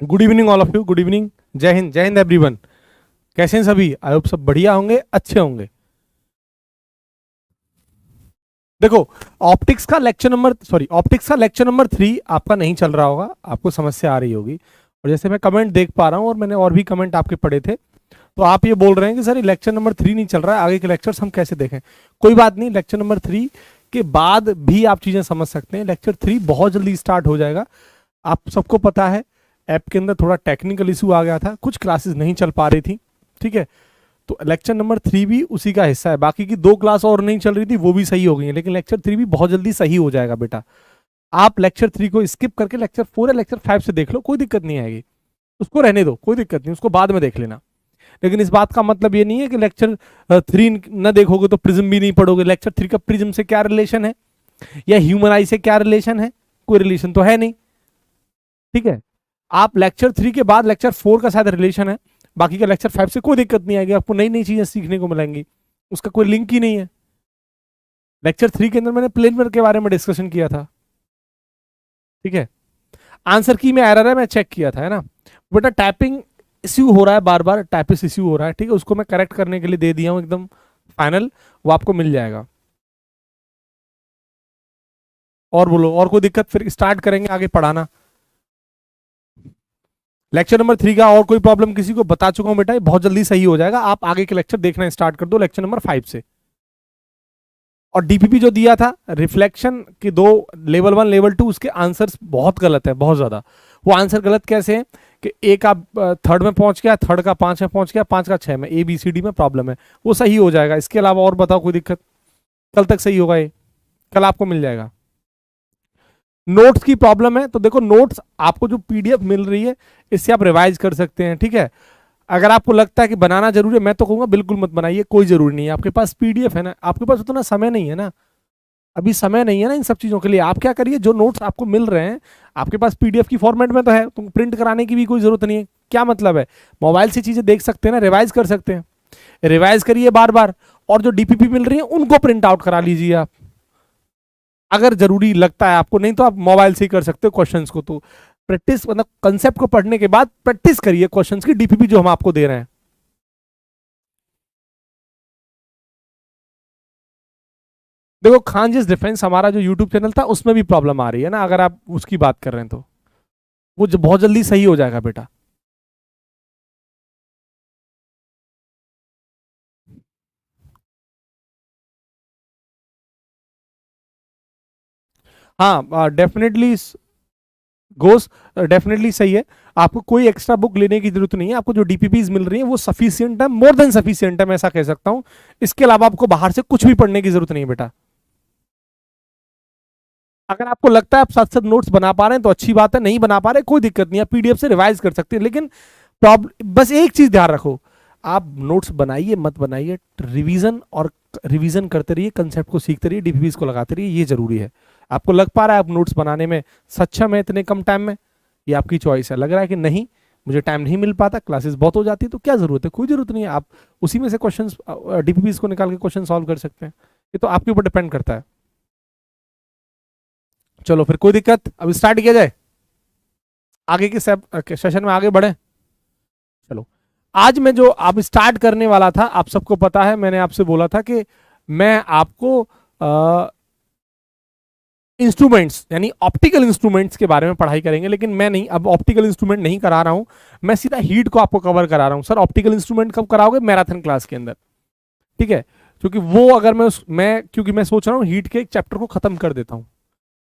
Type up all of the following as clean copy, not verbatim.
Good evening all of you, good evening. जय Hind everyone. कैसे हैं सभी? आई होप सब बढ़िया होंगे, अच्छे होंगे। देखो, ऑप्टिक्स का लेक्चर नंबर 3 आपका नहीं चल रहा होगा, आपको समस्या आ रही होगी। और जैसे मैं कमेंट देख पा रहा हूँ और मैंने और भी कमेंट आपके पढ़े थे, तो आप ये बोल रहे हैं कि सर ये लेक्चर नंबर 3 नहीं चल रहा है, आगे के लेक्चर्स हम कैसे देखें। कोई बात नहीं, लेक्चर नंबर 3 के बाद भी आप चीजें समझ सकते हैं। लेक्चर 3 बहुत जल्दी स्टार्ट हो जाएगा। आप सबको पता है ऐप के अंदर थोड़ा टेक्निकल इशू आ गया था, कुछ क्लासेस नहीं चल पा रही थी, ठीक है। तो लेक्चर नंबर 3 भी उसी का हिस्सा है। बाकी की 2 क्लास और नहीं चल रही थी, वो भी सही हो गई है, लेकिन लेक्चर 3 भी बहुत जल्दी सही हो जाएगा बेटा। आप लेक्चर 3 को स्किप करके लेक्चर 4 या लेक्चर 5 से देख लो, कोई दिक्कत नहीं आएगी। उसको रहने दो, कोई दिक्कत नहीं, उसको बाद में देख लेना। लेकिन इस बात का मतलब ये नहीं है कि लेक्चर 3 न देखोगे तो प्रिज्म भी नहीं पढ़ोगे। लेक्चर 3 का प्रिज्म से क्या रिलेशन है, या ह्यूमन आई से क्या रिलेशन है? कोई रिलेशन तो है नहीं, ठीक है। आप लेक्चर 3 के बाद लेक्चर 4 का शायद रिलेशन है, बाकी का लेक्चर 5 से कोई दिक्कत नहीं आएगी, आपको नई नई चीजें सीखने को मिलेंगी, उसका कोई लिंक ही नहीं है। लेक्चर 3 के अंदर मैंने प्लेनर के बारे में डिस्कशन किया था, ठीक है। आंसर की में एरर है, मैं चेक किया था, है ना बेटा। टाइपिंग इश्यू हो रहा है, बार बार टाइपिस इश्यू हो रहा है, ठीक है। उसको मैं करेक्ट करने के लिए दे दिया हूं एकदम फाइनल, वो आपको मिल जाएगा। और बोलो, और कोई दिक्कत? फिर स्टार्ट करेंगे आगे पढ़ाना। लेक्चर नंबर 3 का और कोई प्रॉब्लम किसी को बता चुका हूं बेटा, ये बहुत जल्दी सही हो जाएगा। आप आगे के लेक्चर देखना स्टार्ट कर दो लेक्चर नंबर 5 से। और डीपीपी जो दिया था रिफ्लेक्शन के 2, लेवल 1 लेवल 2, उसके आंसर्स बहुत गलत है, बहुत ज्यादा। वो आंसर गलत कैसे है कि एक आप थर्ड में पहुंच गया, थर्ड का 5 में पहुंच गया, 5 का 6 में, ABCD में प्रॉब्लम है। वो सही हो जाएगा। इसके अलावा और बताओ कोई दिक्कत? कल तक सही होगा, ये कल आपको मिल जाएगा। नोट्स की प्रॉब्लम है तो देखो, नोट्स आपको जो PDF मिल रही है इससे आप रिवाइज कर सकते हैं, ठीक है। अगर आपको लगता है कि बनाना जरूरी है, मैं तो कहूंगा बिल्कुल मत बनाइए, कोई जरूरी नहीं है। आपके पास PDF है ना, आपके पास उतना समय नहीं है ना, अभी समय नहीं है ना इन सब चीजों के लिए। आप क्या करिए, जो नोट्स आपको मिल रहे हैं आपके पास PDF की फॉर्मेट में तो है, तुम प्रिंट कराने की भी कोई जरूरत नहीं है। क्या मतलब है, मोबाइल से चीजें देख सकते हैं ना, रिवाइज कर सकते हैं, रिवाइज करिए बार बार। और जो DPP मिल रही है उनको प्रिंट आउट करा लीजिए आप, अगर जरूरी लगता है आपको। नहीं तो आप मोबाइल से ही कर सकते हो क्वेश्चंस को। तो प्रैक्टिस, मतलब कंसेप्ट को पढ़ने के बाद प्रैक्टिस करिए क्वेश्चंस की, DPP जो हम आपको दे रहे हैं। देखो, खानजिस डिफेंस हमारा जो यूट्यूब चैनल था उसमें भी प्रॉब्लम आ रही है ना, अगर आप उसकी बात कर रहे हैं तो वो बहुत जल्दी सही हो जाएगा बेटा। हाँ, डेफिनेटली गोस, डेफिनेटली सही है। आपको कोई एक्स्ट्रा बुक लेने की जरूरत नहीं है, आपको जो DPPs मिल रही है वो सफिशियंट है, मोर देन सफिशियंट है, मैं ऐसा कह सकता हूं। इसके अलावा आपको बाहर से कुछ भी पढ़ने की जरूरत नहीं है बेटा। अगर आपको लगता है आप साथ साथ नोट्स बना पा रहे हैं तो अच्छी बात है, नहीं बना पा रहे कोई दिक्कत नहीं है, PDF से रिवाइज कर सकते हैं। लेकिन प्रॉब्लम, बस एक चीज ध्यान रखो, आप नोट्स बनाइए मत बनाइए, रिवीजन और रिवीजन करते रहिए, कंसेप्ट को सीखते रहिए, DPPs को लगाते रहिए, ये जरूरी है। आपको लग पा रहा है आप नोट्स बनाने में सक्षम है इतने कम टाइम में, ये आपकी चॉइस है। लग रहा है कि नहीं, मुझे टाइम नहीं मिल पाता, क्लासेस बहुत हो जाती है, तो क्या जरूरत है? कोई जरूरत नहीं है, आप उसी में से क्वेश्चन, DPPs को निकाल के क्वेश्चन सॉल्व कर सकते हैं। ये तो आपके ऊपर डिपेंड करता है। चलो फिर, कोई दिक्कत? अब स्टार्ट किया जाए, आगे के सेशन में आगे बढ़े। चलो, आज मैं जो अब स्टार्ट करने वाला था, आप सबको पता है मैंने आपसे बोला था कि मैं आपको इंस्ट्रूमेंट्स यानी ऑप्टिकल इंस्ट्रूमेंट्स के बारे में पढ़ाई करेंगे। लेकिन मैं नहीं, अब ऑप्टिकल इंस्ट्रूमेंट नहीं करा रहा हूं, मैं सीधा हीट को आपको कवर करा रहा हूं। सर ऑप्टिकल इंस्ट्रूमेंट कब कराओगे? मैराथन क्लास के अंदर, ठीक है। क्योंकि वो अगर क्योंकि मैं सोच रहा हूँ हीट के एक चैप्टर को खत्म कर देता हूँ,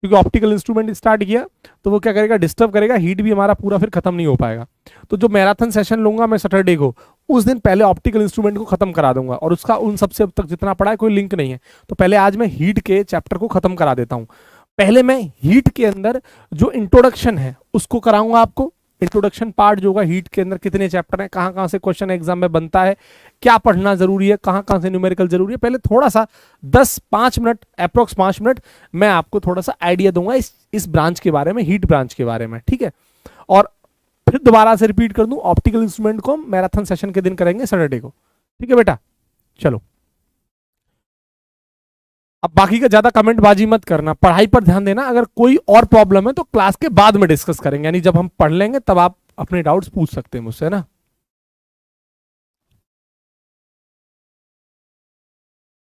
क्योंकि ऑप्टिकल इंस्ट्रूमेंट स्टार्ट किया तो वो क्या करेगा, डिस्टर्ब करेगा, हीट भी हमारा पूरा फिर खत्म नहीं हो पाएगा। तो जो मैराथन सेशन लूंगा मैं सैटरडे को, उस दिन पहले ऑप्टिकल इंस्ट्रूमेंट को खत्म करा दूंगा, और उसका उन सबसे अब तक जितना पढ़ा है कोई लिंक नहीं है। तो पहले आज मैं हीट के चैप्टर को खत्म करा देता हूं। पहले मैं हीट के अंदर जो इंट्रोडक्शन है उसको कराऊंगा आपको। इंट्रोडक्शन पार्ट जो होगा, हीट के अंदर कितने चैप्टर हैं, कहां कहां से क्वेश्चन एग्जाम में बनता है, क्या पढ़ना जरूरी है, कहां कहां से न्यूमेरिकल जरूरी है, पहले थोड़ा सा 10-5 मिनट, अप्रोक्स 5 मिनट मैं आपको थोड़ा सा आइडिया दूंगा इस ब्रांच के बारे में, हीट ब्रांच के बारे में, ठीक है। और फिर दोबारा से रिपीट कर दूं, ऑप्टिकल इंस्ट्रूमेंट को मैराथन सेशन के दिन करेंगे सैटरडे को, ठीक है बेटा। चलो, अब बाकी का ज्यादा कमेंट बाजी मत करना, पढ़ाई पर ध्यान देना। अगर कोई और प्रॉब्लम है तो क्लास के बाद में डिस्कस करेंगे, यानी जब हम पढ़ लेंगे तब आप अपने डाउट्स पूछ सकते हैं मुझसे, है ना।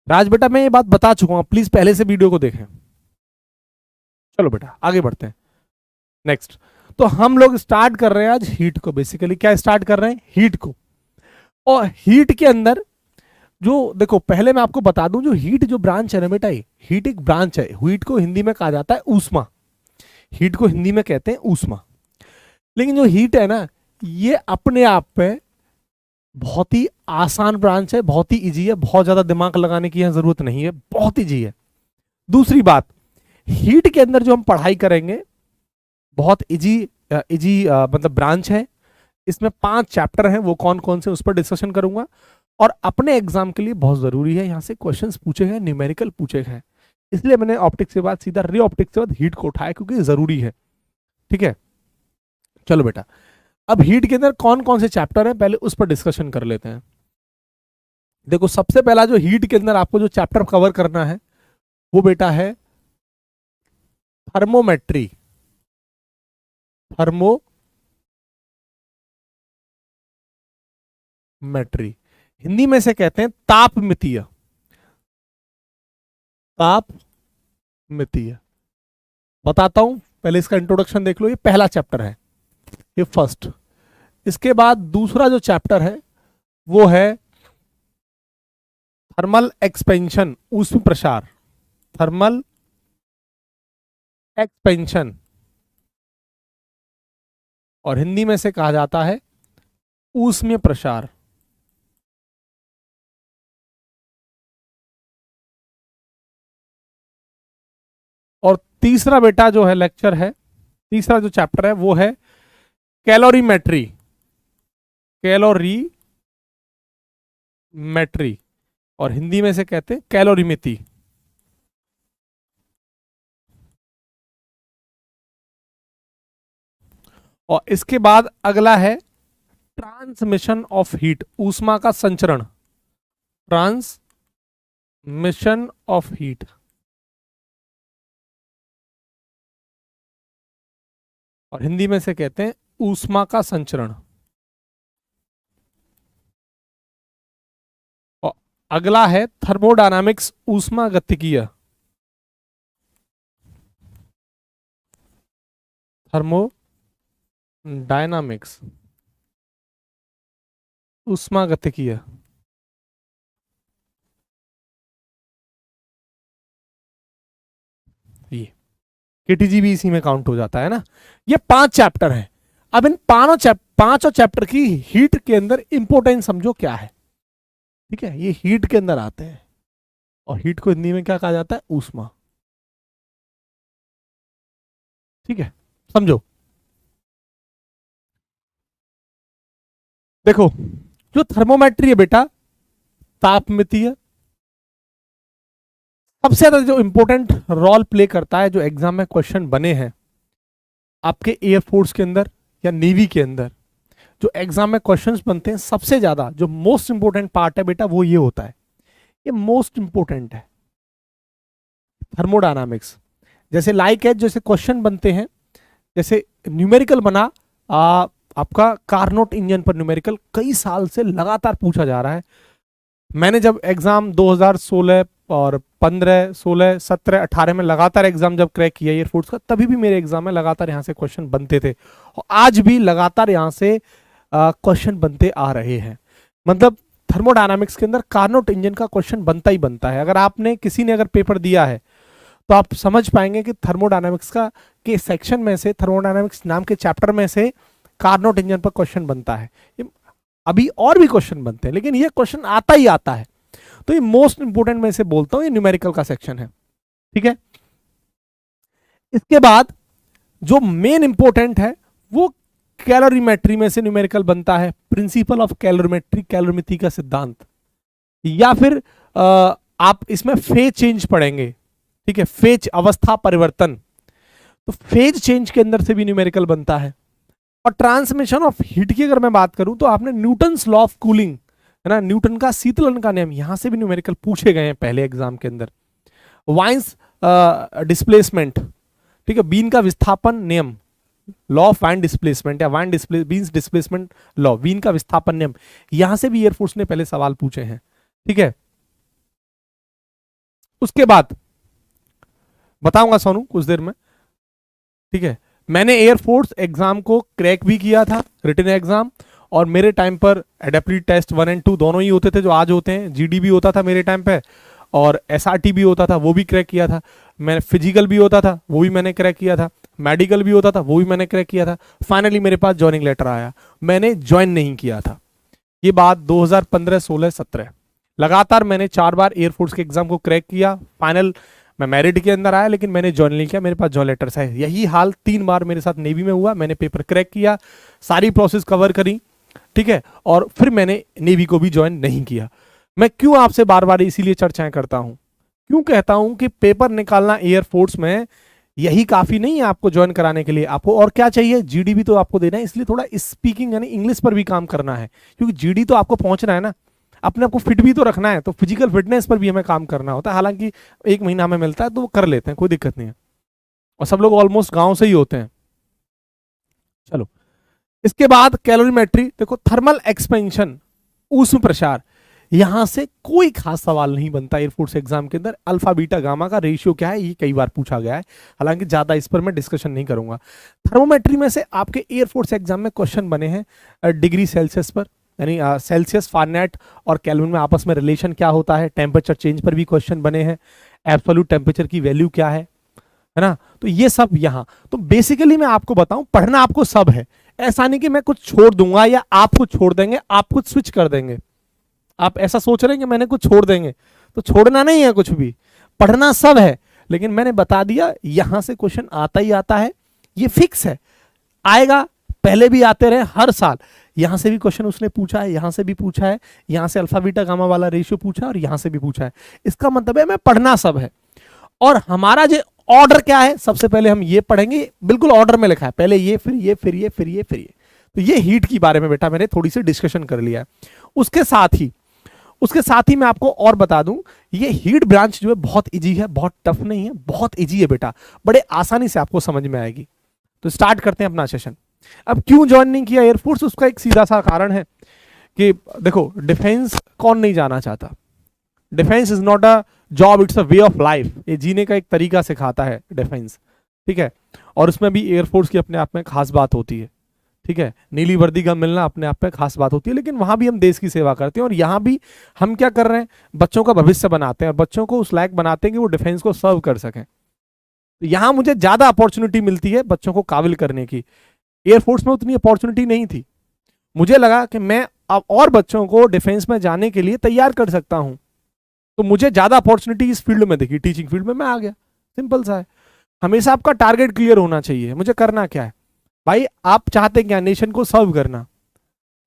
राज बेटा मैं ये बात बता चुका हूं, प्लीज पहले से वीडियो को देखें। चलो बेटा आगे बढ़ते हैं नेक्स्ट। तो हम लोग स्टार्ट कर रहे हैं आज हीट को। बेसिकली क्या स्टार्ट कर रहे हैं? हीट को। और हीट के अंदर जो देखो, पहले मैं आपको बता दूं, जो हीट जो ब्रांच है ना बेटा, हीट एक ब्रांच है। हीट को हिंदी में कहा जाता है ऊष्मा। हीट को हिंदी में कहते हैं ऊष्मा। लेकिन जो हीट है ना, ये अपने आप में बहुत ही आसान ब्रांच है, बहुत ही इजी है, बहुत ज्यादा दिमाग लगाने की यहाँ जरूरत नहीं है, बहुत इजी है। दूसरी बात, हीट के अंदर जो हम पढ़ाई करेंगे बहुत इजी मतलब ब्रांच है। इसमें 5 चैप्टर हैं, वो कौन कौन से उस पर डिस्कशन करूंगा। और अपने एग्जाम के लिए बहुत जरूरी है, यहां से क्वेश्चंस पूछे गए, न्यूमेरिकल पूछे गए, इसलिए मैंने ऑप्टिक्स के बाद सीधा रे ऑप्टिक्स के बाद हीट को उठाया, क्योंकि जरूरी है। ठीक है, चलो बेटा, अब हीट के अंदर कौन कौन से चैप्टर हैं पहले उस पर डिस्कशन कर लेते हैं। देखो सबसे पहला जो हीट के अंदर आपको जो चैप्टर कवर करना है वो बेटा है थर्मोमेट्री। थर्मोमेट्री हिंदी में से कहते हैं तापमितीय। तापमितीय बताता हूं, पहले इसका इंट्रोडक्शन देख लो, ये पहला चैप्टर है, ये फर्स्ट। इसके बाद दूसरा जो चैप्टर है वो है थर्मल एक्सपेंशन, ऊष्म प्रसार। थर्मल एक्सपेंशन, और हिंदी में से कहा जाता है ऊष्मीय प्रसार। और तीसरा बेटा जो है लेक्चर है, तीसरा जो चैप्टर है वो है कैलोरीमेट्री। कैलोरीमेट्री, और हिंदी में से कहते हैं कैलोरीमिति। और इसके बाद अगला है ट्रांसमिशन ऑफ हीट, ऊष्मा का संचरण। ट्रांसमिशन ऑफ हीट, और हिंदी में से कहते हैं ऊष्मा का संचरण। और अगला है थर्मोडायनामिक्स, ऊष्मा गतिकीय। थर्मोडायनामिक्स, ऊष्मा गतिकीय। ये केटीजी भी इसी में काउंट हो जाता है ना। ये 5 चैप्टर हैं। अब इन पांचों चैप्टर की हीट के अंदर इंपोर्टेंस समझो क्या है। ठीक है, ये हीट के अंदर आते हैं, और हीट को हिंदी में क्या कहा जाता है? ऊष्मा। ठीक है, समझो। देखो जो थर्मोमेट्री है बेटा, तापमितीय, सबसे ज्यादा जो इंपॉर्टेंट रोल प्ले करता है, जो एग्जाम में क्वेश्चन बने हैं आपके एयरफोर्स के अंदर या नेवी के अंदर, जो एग्जाम में क्वेश्चंस बनते हैं, सबसे ज्यादा जो मोस्ट इंपोर्टेंट पार्ट है बेटा वो ये होता है, ये मोस्ट इंपोर्टेंट है, थर्मोडायनामिक्स। जैसे लाइक है, जैसे क्वेश्चन बनते हैं, जैसे न्यूमेरिकल बना आपका कारनोट इंजन पर, न्यूमेरिकल कई साल से लगातार पूछा जा रहा है। मैंने जब एग्जाम 2016 और 15, 16, 17, 18 में लगातार एग्जाम जब क्रैक किया एयरफोर्स का, तभी भी मेरे एग्जाम में लगातार यहाँ से क्वेश्चन बनते थे, और आज भी लगातार यहाँ से क्वेश्चन बनते आ रहे हैं। मतलब थर्मोडायनामिक्स के अंदर कार्नोट इंजन का क्वेश्चन बनता ही बनता है। अगर आपने किसी ने अगर पेपर दिया है तो आप समझ पाएंगे कि थर्मोडायनामिक्स का के सेक्शन में से, थर्मोडायनामिक्स नाम के चैप्टर में से कार्नोट इंजन पर क्वेश्चन बनता है। अभी और भी क्वेश्चन बनते हैं, लेकिन ये क्वेश्चन आता ही आता है। तो ये मोस्ट इंपोर्टेंट में से बोलता हूं, ये न्यूमेरिकल का सेक्शन है। ठीक है, इसके बाद जो मेन इंपोर्टेंट है वो कैलोरीमेट्री में से न्यूमेरिकल बनता है, प्रिंसिपल ऑफ कैलोरीमेट्री, कैलोरीमिति का सिद्धांत, या फिर आप इसमें फेज चेंज पढ़ेंगे। ठीक है, फेज अवस्था परिवर्तन, तो फेज चेंज के अंदर से भी न्यूमेरिकल बनता है। और ट्रांसमिशन ऑफ हीट की अगर मैं बात करूं तो आपने न्यूटन्स लॉ ऑफ कूलिंग, है ना, न्यूटन का शीतलन का नियम, यहां से भी न्यूमेरिकल पूछे गए हैं पहले एग्जाम के अंदर। वाइंस डिस्प्लेसमेंट, ठीक है, बीन का विस्थापन नियम, लॉ ऑफ वाइन डिस्प्लेसमेंट या Wien Wien's displacement law, Wien का विस्थापन नियम, यहां से भी एयरफोर्स ने पहले सवाल पूछे हैं। ठीक है, उसके बाद बताऊंगा सोनू कुछ देर में। ठीक है, मैंने एयरफोर्स एग्जाम को क्रैक भी किया था, रिटन एग्जाम, और मेरे टाइम पर एडेप्टिविटी टेस्ट 1 और 2 दोनों ही होते थे जो आज होते हैं। जीडी भी होता था मेरे टाइम पे, और एसआरटी भी होता था, वो भी क्रैक किया था। मैं फिजिकल भी होता था, वो भी मैंने क्रैक किया था। मेडिकल भी होता था, वो भी मैंने क्रैक किया था। फाइनली मेरे पास ज्वाइनिंग लेटर आया, मैंने ज्वाइन नहीं किया था। ये बात 2015, 16, 17, लगातार मैंने 4 बार एयरफोर्स के एग्जाम को क्रैक किया। फाइनल मैं मेरिट के अंदर आया, लेकिन मैंने ज्वाइन नहीं किया, मेरे पास ज्वाइन लेटर्स है। यही हाल 3 बार मेरे साथ नेवी में हुआ। मैंने पेपर क्रैक किया, सारी प्रोसेस कवर करी, ठीक है, और फिर मैंने नेवी को भी ज्वाइन नहीं किया। मैं क्यों आपसे बार बार इसीलिए चर्चाएं करता हूं, क्यों कहता हूं कि पेपर निकालना एयरफोर्स में यही काफी नहीं है आपको ज्वाइन कराने के लिए। आपको और क्या चाहिए, जीडी भी तो आपको देना है, इसलिए थोड़ा स्पीकिंग यानी इंग्लिश पर भी काम करना है, क्योंकि जीडी तो आपको पहुंचना है ना, अपने आपको फिट भी तो रखना है, तो फिजिकल फिटनेस पर भी हमें काम करना होता है। हालांकि 1 महीना हमें मिलता है तो वो कर लेते हैं, कोई दिक्कत नहीं है, और सब लोग ऑलमोस्ट गांव से ही होते हैं। चलो, इसके बाद कैलोरीमेट्री, देखो थर्मल एक्सपेंशन, ऊष्म प्रसार, यहां से कोई खास सवाल नहीं बनता एयरफोर्स एग्जाम के अंदर। अल्फा बीटा गामा का रेशियो क्या है, ये कई बार पूछा गया है, हालांकि ज्यादा इस पर मैं डिस्कशन नहीं करूंगा। थर्मोमेट्री में से आपके एयरफोर्स एग्जाम में क्वेश्चन बने हैं डिग्री सेल्सियस पर, यानी सेल्सियस, फारेनहाइट और केल्विन में आपस में रिलेशन क्या होता है। टेम्परेचर चेंज पर भी क्वेश्चन बने हैं, एब्सोल्यूट टेम्परेचर की वैल्यू क्या है ना। तो ये सब यहाँ, तो बेसिकली मैं आपको बताऊं, पढ़ना आपको सब है, ऐसा नहीं कि मैं कुछ छोड़ दूंगा या आप कुछ छोड़ देंगे, आप कुछ स्विच कर देंगे। आप ऐसा सोच रहे हैं कि मैंने कुछ छोड़ देंगे, तो छोड़ना नहीं है कुछ भी, पढ़ना सब है। लेकिन मैंने बता दिया यहां से क्वेश्चन आता ही आता है, ये फिक्स है, आएगा, पहले भी आते रहे हर साल। यहां से भी क्वेश्चन उसने पूछा है, यहां से भी पूछा है, यहां से अल्फा बीटा गामा वाला रेशियो पूछा है, और यहां से भी पूछा है। इसका मतलब है मैं पढ़ना सब है। और हमारा जो ऑर्डर क्या है, सबसे पहले हम ये पढ़ेंगे, बिल्कुल ऑर्डर में लिखा है, पहले ये, फिर ये, फिर ये, फिर ये, फिर ये। तो ये हीट के बारे में बेटा मैंने थोड़ी सी डिस्कशन कर लिया है। उसके साथ ही मैं आपको और बता दूं, ये हीट ब्रांच जो है बहुत इजी है, बहुत टफ नहीं है, बहुत इजी है बेटा, बड़े आसानी से आपको समझ में आएगी। तो स्टार्ट करते हैं अपना सेशन। अब क्यों ज्वाइन नहीं किया एयरफोर्स, उसका एक सीधा सा कारण है कि देखो, डिफेंस कौन नहीं जाना चाहता। Defence is not a job, it's a way of life, ये जीने का एक तरीका सिखाता है डिफेंस, ठीक है। और उसमें भी एयरफोर्स की अपने आप में खास बात होती है, ठीक है, नीली वर्दी का मिलना अपने आप में खास बात होती है। लेकिन वहां भी हम देश की सेवा करते हैं, और यहां भी हम क्या कर रहे हैं, बच्चों का भविष्य बनाते हैं, और बच्चों को उस लायक बनाते हैं कि वो डिफेंस को सर्व कर सकें। तो यहां मुझे ज्यादा अपॉर्चुनिटी मिलती है बच्चों को काबिल करने की, एयरफोर्स में उतनी अपॉर्चुनिटी नहीं थी। मुझे लगा कि मैं अब और बच्चों को डिफेंस में जाने के लिए तैयार कर सकता हूं, तो मुझे ज्यादा अपॉर्चुनिटी इस फील्ड में दिखी, टीचिंग फील्ड में मैं आ गया। सिंपल सा है, हमेशा आपका टारगेट क्लियर होना चाहिए, मुझे करना क्या है भाई। आप चाहते क्या, नेशन को सर्व करना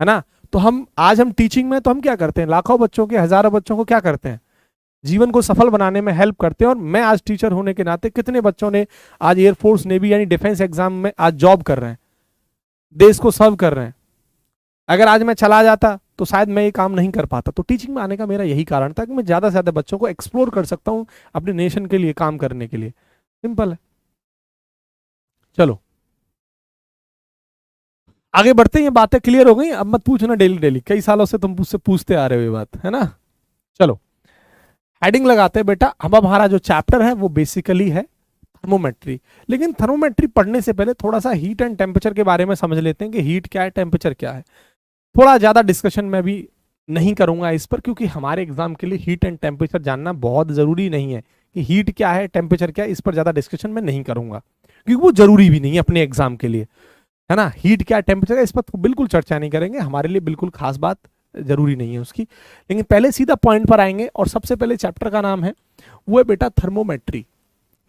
है ना। तो हम टीचिंग में तो हम क्या करते हैं, लाखों बच्चों के, हजारों बच्चों को क्या करते हैं, जीवन को सफल बनाने में हेल्प करते हैं। और मैं आज टीचर होने के नाते, कितने बच्चों ने आज एयरफोर्स, नेवी यानी डिफेंस एग्जाम में आज जॉब कर रहे हैं, देश को सर्व कर रहे हैं। अगर आज मैं चला जाता तो शायद मैं ये काम नहीं कर पाता। तो टीचिंग में आने का मेरा यही कारण था कि मैं ज्यादा से ज्यादा बच्चों को एक्सप्लोर कर सकता हूं अपने नेशन के लिए काम करने के लिए। सिंपल है। चलो आगे बढ़ते हैं, ये बातें क्लियर हो गई, अब मत पूछना डेली डेली, कई सालों से तुम मुझसे पूछते आ रहे हो ये बात, है ना। चलो हेडिंग लगाते हैं बेटा। अब हमारा जो चैप्टर है वो बेसिकली है थर्मोमेट्री। लेकिन थर्मोमेट्री पढ़ने से पहले थोड़ा सा हीट एंड टेम्परेचर के बारे में समझ लेते हैं कि हीट क्या है, टेम्परेचर क्या है। थोड़ा ज्यादा डिस्कशन मैं भी नहीं करूंगा इस पर, क्योंकि हमारे एग्जाम के लिए हीट एंड टेम्परेचर जानना बहुत जरूरी नहीं है कि हीट क्या है, टेम्परेचर क्या है। इस पर ज्यादा डिस्कशन मैं नहीं करूंगा, क्योंकि वो जरूरी भी नहीं है अपने एग्जाम के लिए, है ना। हीट क्या, टेम्परेचर, इस पर तो बिल्कुल चर्चा नहीं करेंगे, हमारे लिए बिल्कुल खास बात जरूरी नहीं है उसकी। लेकिन पहले सीधा पॉइंट पर आएंगे, और सबसे पहले चैप्टर का नाम है वो है बेटा थर्मोमेट्री।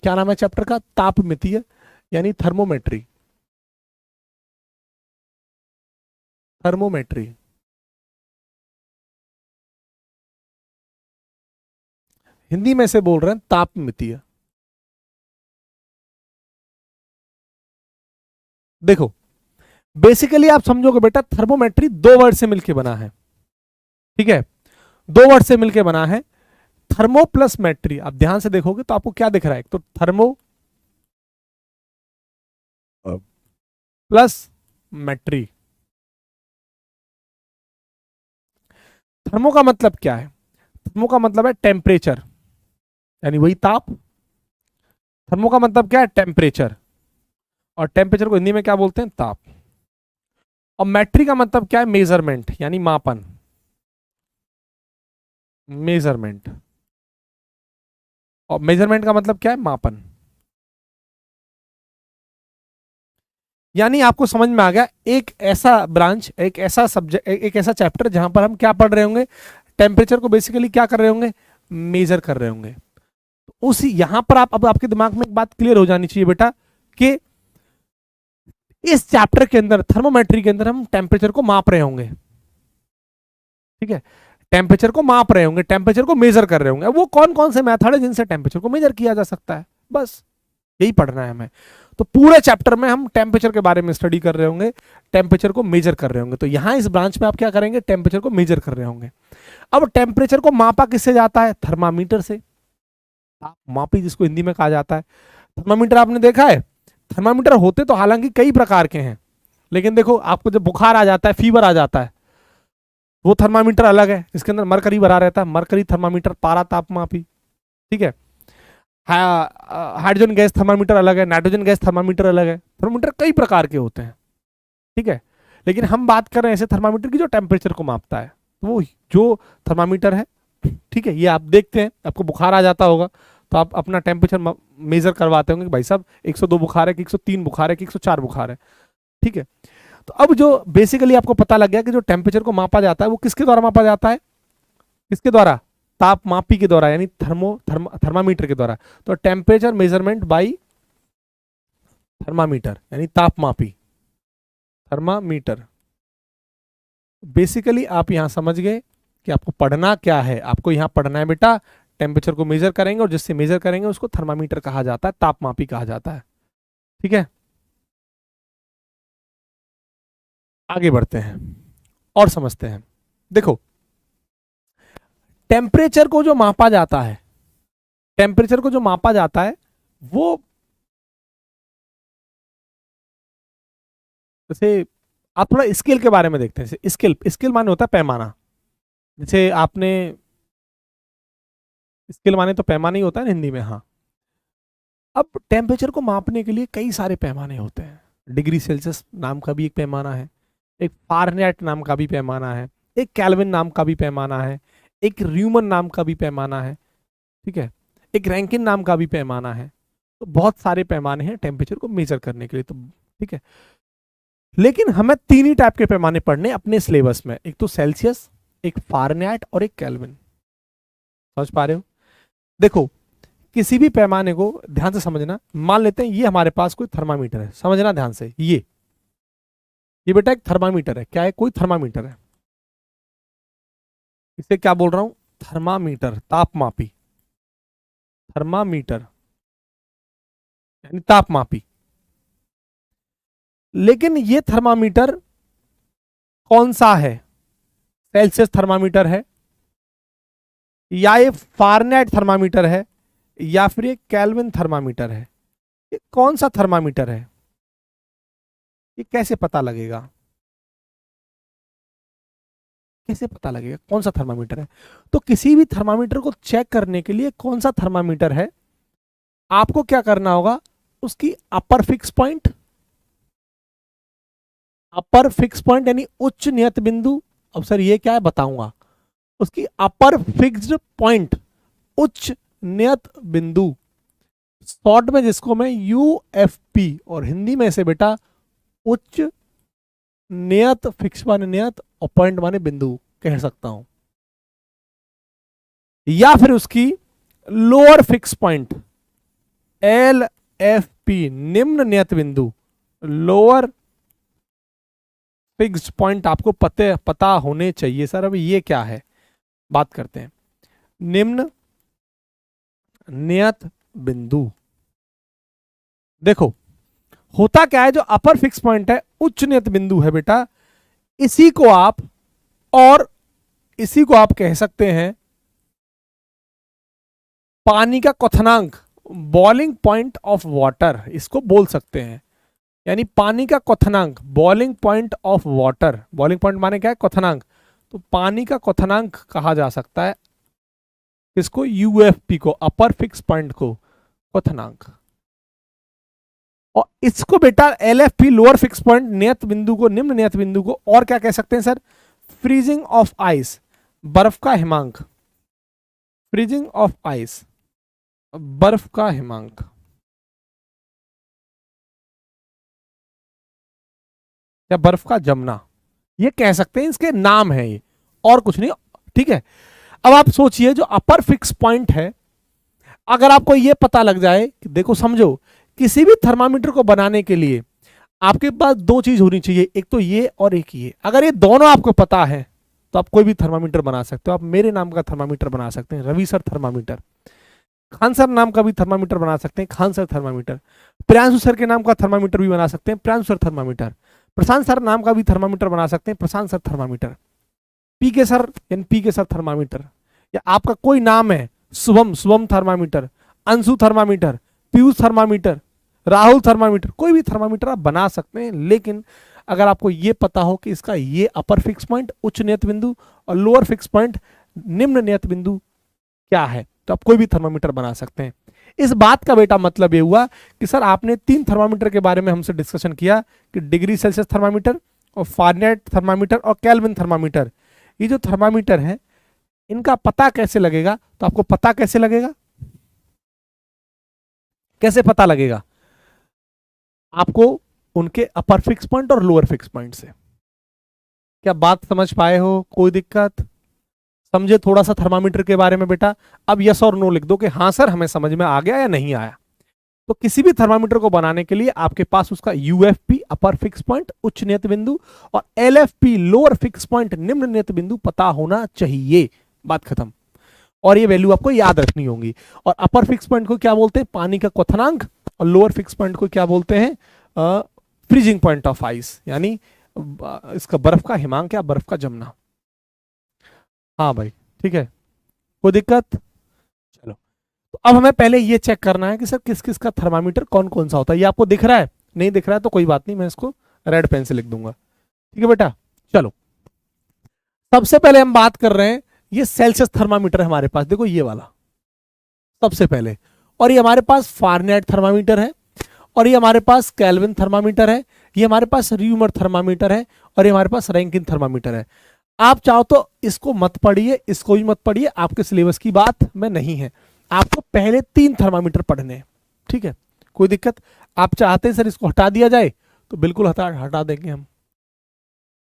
क्या नाम है चैप्टर का, तापमितीय यानी थर्मोमेट्री। थर्मोमेट्री हिंदी में से बोल रहे हैं तापमितीय। देखो बेसिकली आप समझोगे बेटा, थर्मोमेट्री 2 वर्ड से मिलके बना है, ठीक है, 2 वर्ड से मिलके बना है, थर्मो प्लस मेट्री। आप ध्यान से देखोगे तो आपको क्या दिख रहा है, तो थर्मो प्लस मेट्री। थर्मो का मतलब क्या है? थर्मो का मतलब है टेम्परेचर, यानी वही ताप। थर्मो का मतलब क्या है? टेम्परेचर। और टेम्परेचर को हिंदी में क्या बोलते हैं? ताप। और मेट्री का मतलब क्या है? मेजरमेंट, यानी मापन। मेजरमेंट। और मेजरमेंट का मतलब क्या है? मापन। यानी आपको समझ में आ गया, एक ऐसा ब्रांच, एक ऐसा सब्जेक्ट, एक ऐसा चैप्टर जहां पर हम क्या पढ़ रहे होंगे? टेम्परेचर को बेसिकली क्या कर रहे होंगे? मेजर कर रहे होंगे। उसी यहां पर आप, अब आपके दिमाग में एक बात क्लियर हो जानी चाहिए बेटा, कि इस चैप्टर के अंदर, थर्मोमेट्री के अंदर, हम टेम्परेचर को माप रहे होंगे। ठीक है, टेम्परेचर को माप रहे होंगे, टेम्परेचर को मेजर कर रहे होंगे। वो कौन कौन से मेथड है जिनसे टेम्परेचर को मेजर किया जा सकता है? बस यही पढ़ना है हमें। तो पूरे चैप्टर में हम टेम्परेचर के बारे में स्टडी कर रहे होंगे, टेम्परेचर को मेजर कर रहे होंगे। तो यहां इस ब्रांच में आप क्या करेंगे? टेम्परेचर को मेजर कर रहे होंगे। अब टेम्परेचर को मापा किससे जाता है? थर्मामीटर से। ताप मापी जिसको हिंदी में कहा जाता है। थर्मामीटर आपने देखा है? थर्मामीटर होते तो हालांकि कई प्रकार के हैं, लेकिन देखो आपको जब बुखार आ जाता है, फीवर आ जाता है, वो थर्मामीटर अलग है, इसके अंदर मरकरी भरा रहता है, मरकरी थर्मामीटर, पारा तापमापी। ठीक है, हाइड्रोजन गैस थर्मामीटर अलग है, नाइट्रोजन गैस थर्मामीटर अलग है। थर्मामीटर कई प्रकार के होते हैं। ठीक है, लेकिन हम बात कर रहे हैं ऐसे थर्मामीटर की जो टेम्परेचर को मापता है। तो वो जो थर्मामीटर है, ठीक है, ये आप देखते हैं, आपको बुखार आ जाता होगा तो आप अपना टेम्परेचर मेजर करवाते होंगे कि भाई साहब 102 बुखार है कि 103 बुखार है कि 104 बुखार है। ठीक है, तो अब जो बेसिकली आपको पता लग गया कि जो टेम्परेचर को मापा जाता है वो किसके द्वारा मापा जाता है? किसके द्वारा? तापमापी के द्वारा, यानी थर्मामीटर के द्वारा। तो टेम्परेचर मेजरमेंट बाई थर्मामीटर, यानी तापमापी, थर्मामीटर। बेसिकली आप यहां समझ गए कि आपको पढ़ना क्या है। आपको यहां पढ़ना है बेटा, टेम्परेचर को मेजर करेंगे और जिससे मेजर करेंगे उसको थर्मामीटर कहा जाता है, तापमापी कहा जाता है। ठीक है, आगे बढ़ते हैं और समझते हैं। देखो, टेम्परेचर को जो मापा जाता है, टेम्परेचर को जो मापा जाता है वो, जैसे आप थोड़ा स्केल के बारे में देखते हैं। जैसे स्केल, स्केल माने होता है पैमाना। जैसे आपने, स्केल माने तो पैमाना ही होता है ना हिंदी में। हाँ, अब टेम्परेचर को मापने के लिए कई सारे पैमाने होते हैं। डिग्री सेल्सियस नाम का भी एक पैमाना है, एक फारेनहाइट नाम का भी पैमाना है, एक केल्विन नाम का भी पैमाना है, एक र्यूमन नाम का भी पैमाना है। ठीक है, एक रैंकिन नाम का भी पैमाना है। तो बहुत सारे पैमाने हैं टेम्परेचर को मेजर करने के लिए। तो ठीक है, लेकिन हमें तीन ही टाइप के पैमाने पढ़ने अपने सिलेबस में, एक तो सेल्सियस, एक फारेनहाइट और एक केल्विन। समझ पा रहे हो? देखो, किसी भी पैमाने को ध्यान से समझना। मान लेते हैं ये हमारे पास कोई थर्मामीटर है, समझना ध्यान से। ये बेटा एक थर्मामीटर है। क्या है? कोई थर्मामीटर है। इसे क्या बोल रहा हूं? थर्मामीटर, तापमापी। थर्मामीटर यानी तापमापी। लेकिन ये थर्मामीटर कौन सा है? सेल्सियस थर्मामीटर है, या ये फारेनहाइट थर्मामीटर है, या फिर ये केल्विन थर्मामीटर है? ये कौन सा थर्मामीटर है? ये कैसे पता लगेगा? कैसे पता लगेगा कौन सा थर्मामीटर है? तो किसी भी थर्मामीटर को चेक करने के लिए कौन सा थर्मामीटर है, आपको क्या करना होगा? उसकी upper fix point, upper fix point यानी उच्च नियत बिंदु। अब सर ये क्या है बताऊंगा। उसकी अपर फिक्स्ड पॉइंट, उच्च नियत बिंदु, शॉर्ट में जिसको मैं यूएफपी, और हिंदी में से बेटा उच्च नियत, फिक्स माने नियत और पॉइंट माने बिंदु कह सकता हूं। या फिर उसकी lower fix point, L F P, निम्न नियत बिंदु, लोअर फिक्स्ड पॉइंट आपको पता होने चाहिए। सर अब ये क्या है, बात करते हैं। निम्न नियत बिंदु, देखो होता क्या है, जो अपर फिक्स पॉइंट है, उच्च नियत बिंदु है बेटा, इसी को आप, और इसी को आप कह सकते हैं पानी का क्वथनांक, बॉइलिंग पॉइंट ऑफ वाटर, इसको बोल सकते हैं। यानी पानी का क्वथनांक, boiling point of water, boiling point माने क्या है, क्वथनांक, तो पानी का क्वथनांक कहा जा सकता है किसको, यूएफपी को, अपर फिक्स पॉइंट को क्वथनांक। और इसको बेटा एलएफपी, लोअर फिक्स पॉइंट, नियत बिंदु को, निम्न नियत बिंदु को और क्या कह सकते हैं सर, फ्रीजिंग ऑफ आइस, बर्फ का हिमांक, फ्रीजिंग ऑफ आइस, बर्फ का हिमांक, या बर्फ का जमना, ये कह सकते हैं, इसके नाम है ये, और कुछ नहीं। ठीक है, अब आप सोचिए जो अपर फिक्स पॉइंट है, अगर आपको ये पता लग जाए कि देखो समझो, किसी भी थर्मामीटर को बनाने के लिए आपके पास दो चीज होनी चाहिए, एक तो ये और एक ये, अगर ये दोनों आपको पता है तो आप कोई भी थर्मामीटर बना सकते हो। आप मेरे नाम का थर्मामीटर बना सकते हैं, Ravi sir thermometer, Khan sir नाम का भी थर्मामीटर बना सकते हैं, Khan sir thermometer, Priyanshu sir के नाम का थर्मामीटर भी बना सकते हैं, Priyanshu sir thermometer, Prashant sir नाम का भी थर्मामीटर बना सकते हैं, Prashant sir thermometer, P K sir यानी पी के सर थर्मामीटर, या आपका कोई नाम है Shubham, Shubham thermometer, Anshu thermometer, Piyush thermometer, Rahul thermometer, कोई भी थर्मामीटर आप बना सकते हैं। लेकिन अगर आपको ये पता हो कि इसका ये अपर फिक्स पॉइंट, उच्च नियत बिंदु, और लोअर फिक्स पॉइंट, निम्न नियत बिंदु क्या है, तो आप कोई भी थर्मामीटर बना सकते हैं। इस बात का बेटा मतलब ये हुआ कि सर आपने तीन थर्मामीटर के बारे में हमसे डिस्कशन किया कि डिग्री सेल्सियस थर्मामीटर, और फारेनहाइट थर्मामीटर, और केल्विन थर्मामीटर। ये जो थर्मामीटर है इनका पता कैसे लगेगा, तो आपको पता कैसे लगेगा, कैसे पता लगेगा, आपको उनके अपर फिक्स पॉइंट और लोअर फिक्स पॉइंट से। क्या बात समझ पाए हो, कोई दिक्कत, समझे थोड़ा सा थर्मामीटर के बारे में बेटा। अब यस और नो लिख दो कि हाँ सर हमें समझ में आ गया या नहीं आया। तो किसी भी थर्मामीटर को बनाने के लिए आपके पास उसका यूएफपी, अपर फिक्स पॉइंट, उच्च नियत बिंदु, और एलएफपी, लोअर फिक्स पॉइंट, निम्न नियत बिंदु पता होना चाहिए। बात खत्म। और ये वैल्यू आपको याद रखनी होगी। और अपर फिक्स पॉइंट को क्या बोलते हैं, पानी का क्वथनांक, और लोअर फिक्स पॉइंट को क्या बोलते हैं, फ्रीजिंग पॉइंट ऑफ आइस, यानी इसका बर्फ का हिमांक या बर्फ का जमना। हाँ भाई ठीक है, कोई दिक्कत। चलो, तो अब हमें पहले ये चेक करना है कि सर किस किस का थर्मामीटर कौन कौन सा होता है। ये आपको दिख रहा है, नहीं दिख रहा है तो कोई बात नहीं, मैं इसको रेड पेन से लिख दूंगा। ठीक है बेटा, चलो सबसे पहले हम बात कर रहे हैं, ये सेल्सियस थर्मामीटर है हमारे पास, देखो ये वाला सबसे पहले। और ये हमारे पास फारेनहाइट थर्मामीटर है, और ये हमारे पास केल्विन थर्मामीटर है, ये हमारे पास र्यूमर थर्मामीटर है, और ये हमारे पास रैंकिन थर्मामीटर है। आप चाहो तो इसको मत पढ़िए, इसको भी मत पढ़िए, आपके सिलेबस की बात में नहीं है। आपको पहले तीन थर्मामीटर पढ़ने हैं, ठीक है, कोई दिक्कत। आप चाहते हैं सर इसको हटा दिया जाए तो बिल्कुल हटा हटा देंगे हम,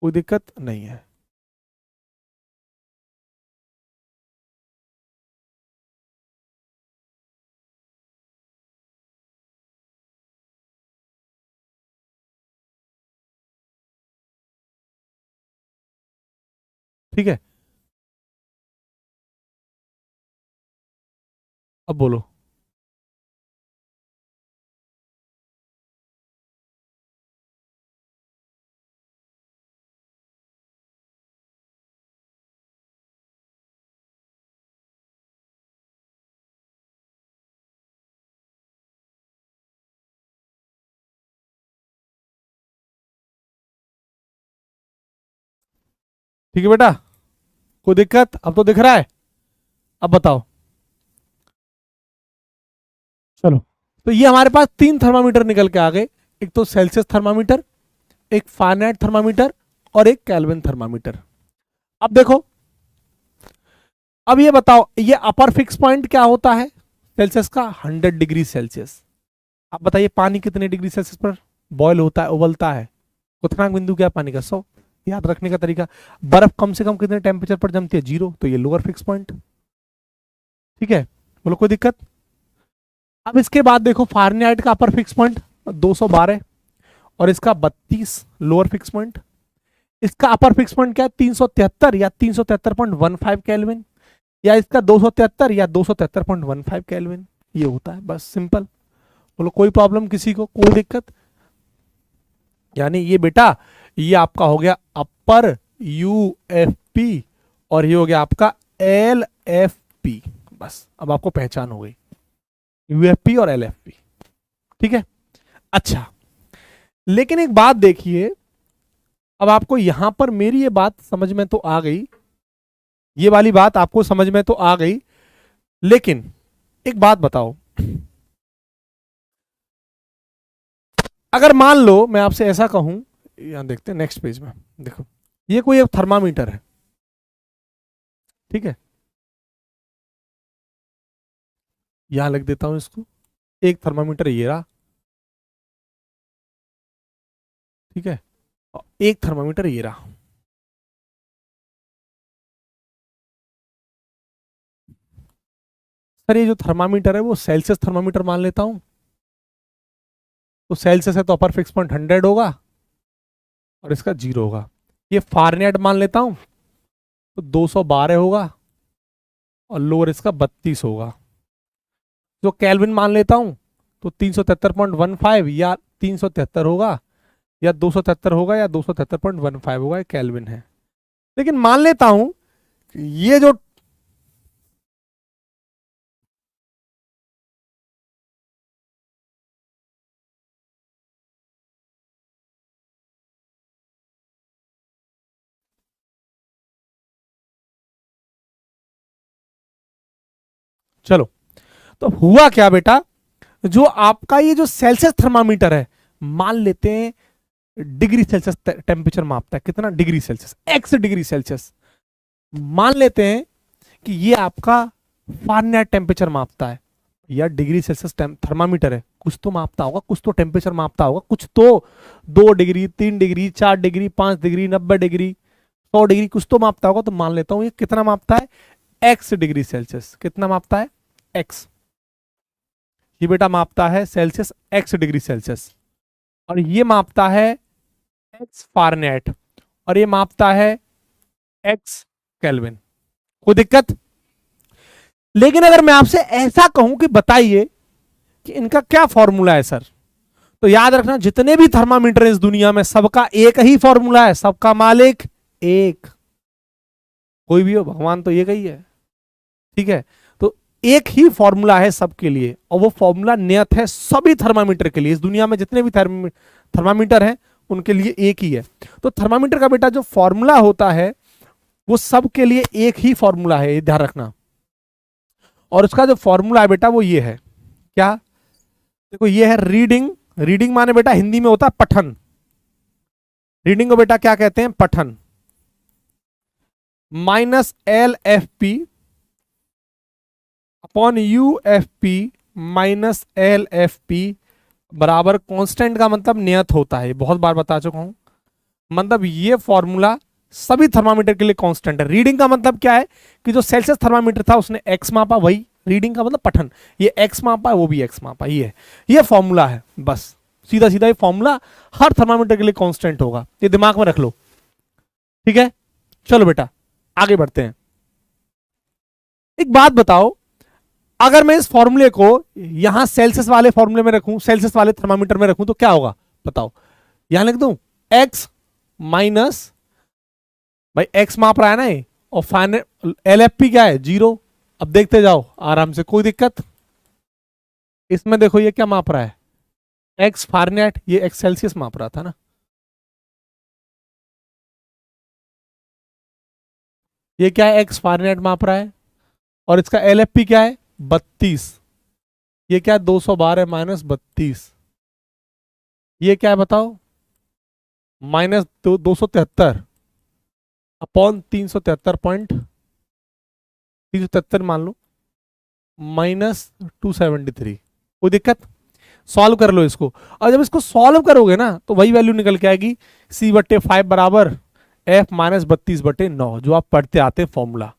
कोई दिक्कत नहीं है। ठीक है, अब बोलो। ठीक है बेटा, कोई दिक्कत, अब तो दिख रहा है, अब बताओ। चलो, तो ये हमारे पास तीन थर्मामीटर निकल के आ गए, एक तो सेल्सियस थर्मामीटर, एक फारेनहाइट थर्मामीटर, और एक केल्विन थर्मामीटर। अब देखो, अब ये बताओ ये अपर फिक्स पॉइंट क्या होता है सेल्सियस का, 100 डिग्री सेल्सियस। अब बताइए पानी कितने डिग्री सेल्सियस पर बॉयल होता है, उबलता है, क्वथनांक बिंदु क्या है पानी का, 100। याद रखने का तरीका, बर्फ कम से कम कितने टेम्परेचर पर जमती है, 0, तो ये लोअर फिक्स पॉइंट। ठीक है, बोलो कोई दिक्कत। अब इसके बाद देखो फारेनहाइट का अपर फिक्स पॉइंट 212, और इसका 32 लोअर फिक्स पॉइंट। इसका अपर फिक्स पॉइंट क्या है, 373 या 373.15 केल्विन, या इसका 273 या 273.15 केल्विन, ये होता है, बस सिंपल। बोलो कोई प्रॉब्लम किसी को, कोई दिक्कत। यानी ये बेटा, ये आपका हो गया अपर यूएफपी, और ये हो गया आपका एलएफपी। बस अब आपको पहचान हो गई, यूएफपी और एलएफपी। ठीक है, अच्छा लेकिन एक बात देखिए, अब आपको यहां पर मेरी ये बात समझ में तो आ गई, ये वाली बात आपको समझ में तो आ गई, लेकिन एक बात बताओ, अगर मान लो मैं आपसे ऐसा कहूं, यहां देखते हैं नेक्स्ट पेज में, देखो ये कोई एक थर्मामीटर है, ठीक है, यहां लिख देता हूं इसको, एक थर्मामीटर ये रहा, ठीक है, और एक थर्मामीटर ये रहा। सर ये जो थर्मामीटर है वो सेल्सियस थर्मामीटर मान लेता हूं, तो सेल्सियस है तो अपर फिक्स पॉइंट 100 होगा और इसका 0 होगा। ये फारेनहाइट मान लेता हूं तो 212 होगा और लोअर इसका 32 होगा। जो केल्विन मान लेता हूं तो 373.15 या 373 होगा या 273 होगा या 273.15 होगा, ये केल्विन है। लेकिन मान लेता हूं ये जो चलो, तो हुआ क्या बेटा, जो आपका ये जो सेल्सियस थर्मामीटर है, मान लेते हैं डिग्री सेल्सियस टेम्परेचर मापता है, कितना degree Celsius, x degree Celsius. मान लेते हैं कि ये आपका फारेनहाइट टेम्परेचर मापता है, या डिग्री सेल्सियस थर्मामीटर है, कुछ तो मापता होगा, कुछ तो टेम्परेचर मापता होगा, कुछ तो 2 degree, 3 degree, 4 degree, 5 degree, 90 degree, 100 degree, कुछ तो मापता होगा। तो मान लेता हूं ये कितना मापता है, एक्स डिग्री सेल्सियस। कितना मापता है, एक्स। ये बेटा मापता है सेल्सियस, एक्स डिग्री सेल्सियस, और ये मापता है एक्स फारेनहाइट, और ये मापता है एक्स केल्विन। कोई दिक्कत? लेकिन अगर मैं आपसे ऐसा कहूं कि बताइए कि इनका क्या फॉर्मूला है सर, तो याद रखना जितने भी थर्मामीटर इस दुनिया में सबका एक ही फॉर्मूला है, सबका मालिक एक, कोई भी हो, भगवान तो एक ही है, ठीक है। तो एक ही फॉर्मूला है सबके लिए, और वो फॉर्मूला नियत है सभी थर्मामीटर के लिए, इस दुनिया में जितने भी थर्मामीटर हैं उनके लिए एक ही है। तो थर्मामीटर का बेटा जो फॉर्मूला होता है वो सबके लिए एक ही फॉर्मूला है, ये ध्यान रखना। और उसका जो फॉर्मूला है बेटा वो ये है, क्या, देखो ये है रीडिंग। रीडिंग माने बेटा हिंदी में होता है पठन। रीडिंग को बेटा क्या कहते हैं, पठन। Minus LFP upon UFP minus LFP बराबर कांस्टेंट का मतलब नियत होता है, बहुत बार बता चुका हूं। मतलब ये फॉर्मूला सभी थर्मामीटर के लिए कांस्टेंट है। रीडिंग का मतलब क्या है कि जो सेल्सियस थर्मामीटर था उसने एक्स मापा, वही रीडिंग का मतलब पठन, ये एक्स मापा है वो भी एक्स मापा, ये फॉर्मूला है। बस सीधा सीधा ये फॉर्मूला हर थर्मामीटर के लिए कांस्टेंट होगा, ये दिमाग में रख लो, ठीक है। चलो बेटा आगे बढ़ते हैं। एक बात बताओ, अगर मैं इस फॉर्मूले को यहां सेल्सियस वाले फॉर्मूले में रखूं, सेल्सियस वाले थर्मामीटर में रखूं तो क्या होगा बताओ, यहां लिख दूं एक्स माइनस, भाई एक्स माप रहा है ना ये, और फाइनल LFP क्या है 0। अब देखते जाओ आराम से, कोई दिक्कत? इसमें देखो ये क्या माप रहा है, एक्स फारेनहाइट, ये एक्स सेल्सियस माप रहा था ना, ये क्या है एक्स फारेनहाइट माप रहा है, और इसका LFP क्या है 32, ये क्या है 212 माइनस 32, ये क्या है बताओ माइनस 273 अपॉन 373 मान लो माइनस 273। कोई दिक्कत? सॉल्व कर लो इसको, और जब इसको सॉल्व करोगे ना तो वही वैल्यू निकल के आएगी, C/5 बराबर F माइनस 32/9, जो आप पढ़ते आते फॉर्मूला।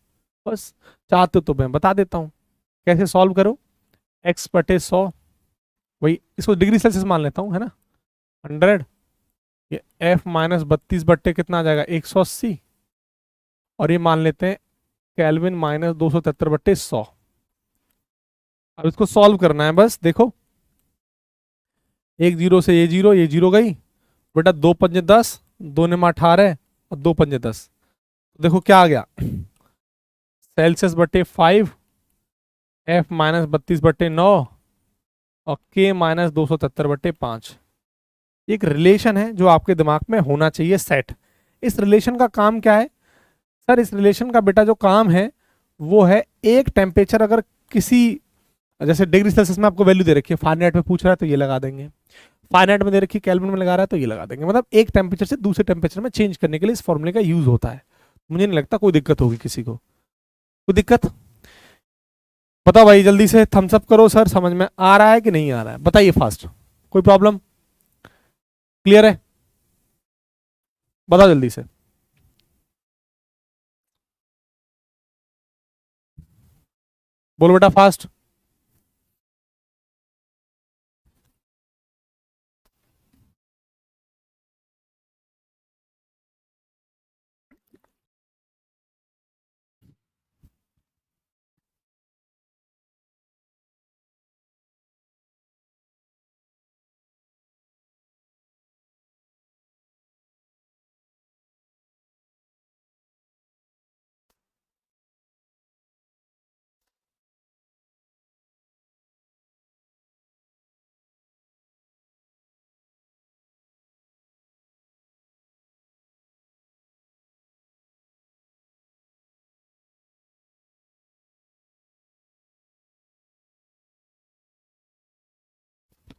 बस चाहते तो मैं बता देता हूं कैसे सॉल्व करो। x/100, वही इसको डिग्री सेल्सियस मान लेता हूं, है ना, 100, ये F माइनस 32 कितना आ जाएगा 180, और ये मान लेते हैं केल्विन माइनस 273/100। अब इसको सॉल्व करना है, बस देखो, एक जीरो से ये जीरो गई बेटा, 2×5 = 10, 2×9 = 18 और 2×5 = 10। देखो क्या आ गया, सेल्सियस/5 F माइनस 32/9 और K माइनस 273/5। एक रिलेशन है जो आपके दिमाग में होना चाहिए सेट। इस रिलेशन का काम क्या है सर? इस रिलेशन का बेटा जो काम है वो है एक टेम्परेचर अगर किसी, जैसे डिग्री सेल्सियस में आपको वैल्यू दे रखी है, फारेनहाइट में पूछ रहा है तो ये लगा देंगे, फारेनहाइट में दे रखी है, केल्विन में लगा रहा है तो ये लगा देंगे। मतलब एक टेम्परेचर से दूसरे टेम्परेचर में चेंज करने के लिए इस फॉर्मूले का यूज होता है। मुझे नहीं लगता कोई दिक्कत होगी किसी को। कोई दिक्कत? बताओ भाई जल्दी से, थम्स अप करो सर, समझ में आ रहा है कि नहीं आ रहा है? बताइए फास्ट। कोई प्रॉब्लम? क्लियर है? बताओ जल्दी से। बोलो बेटा फास्ट।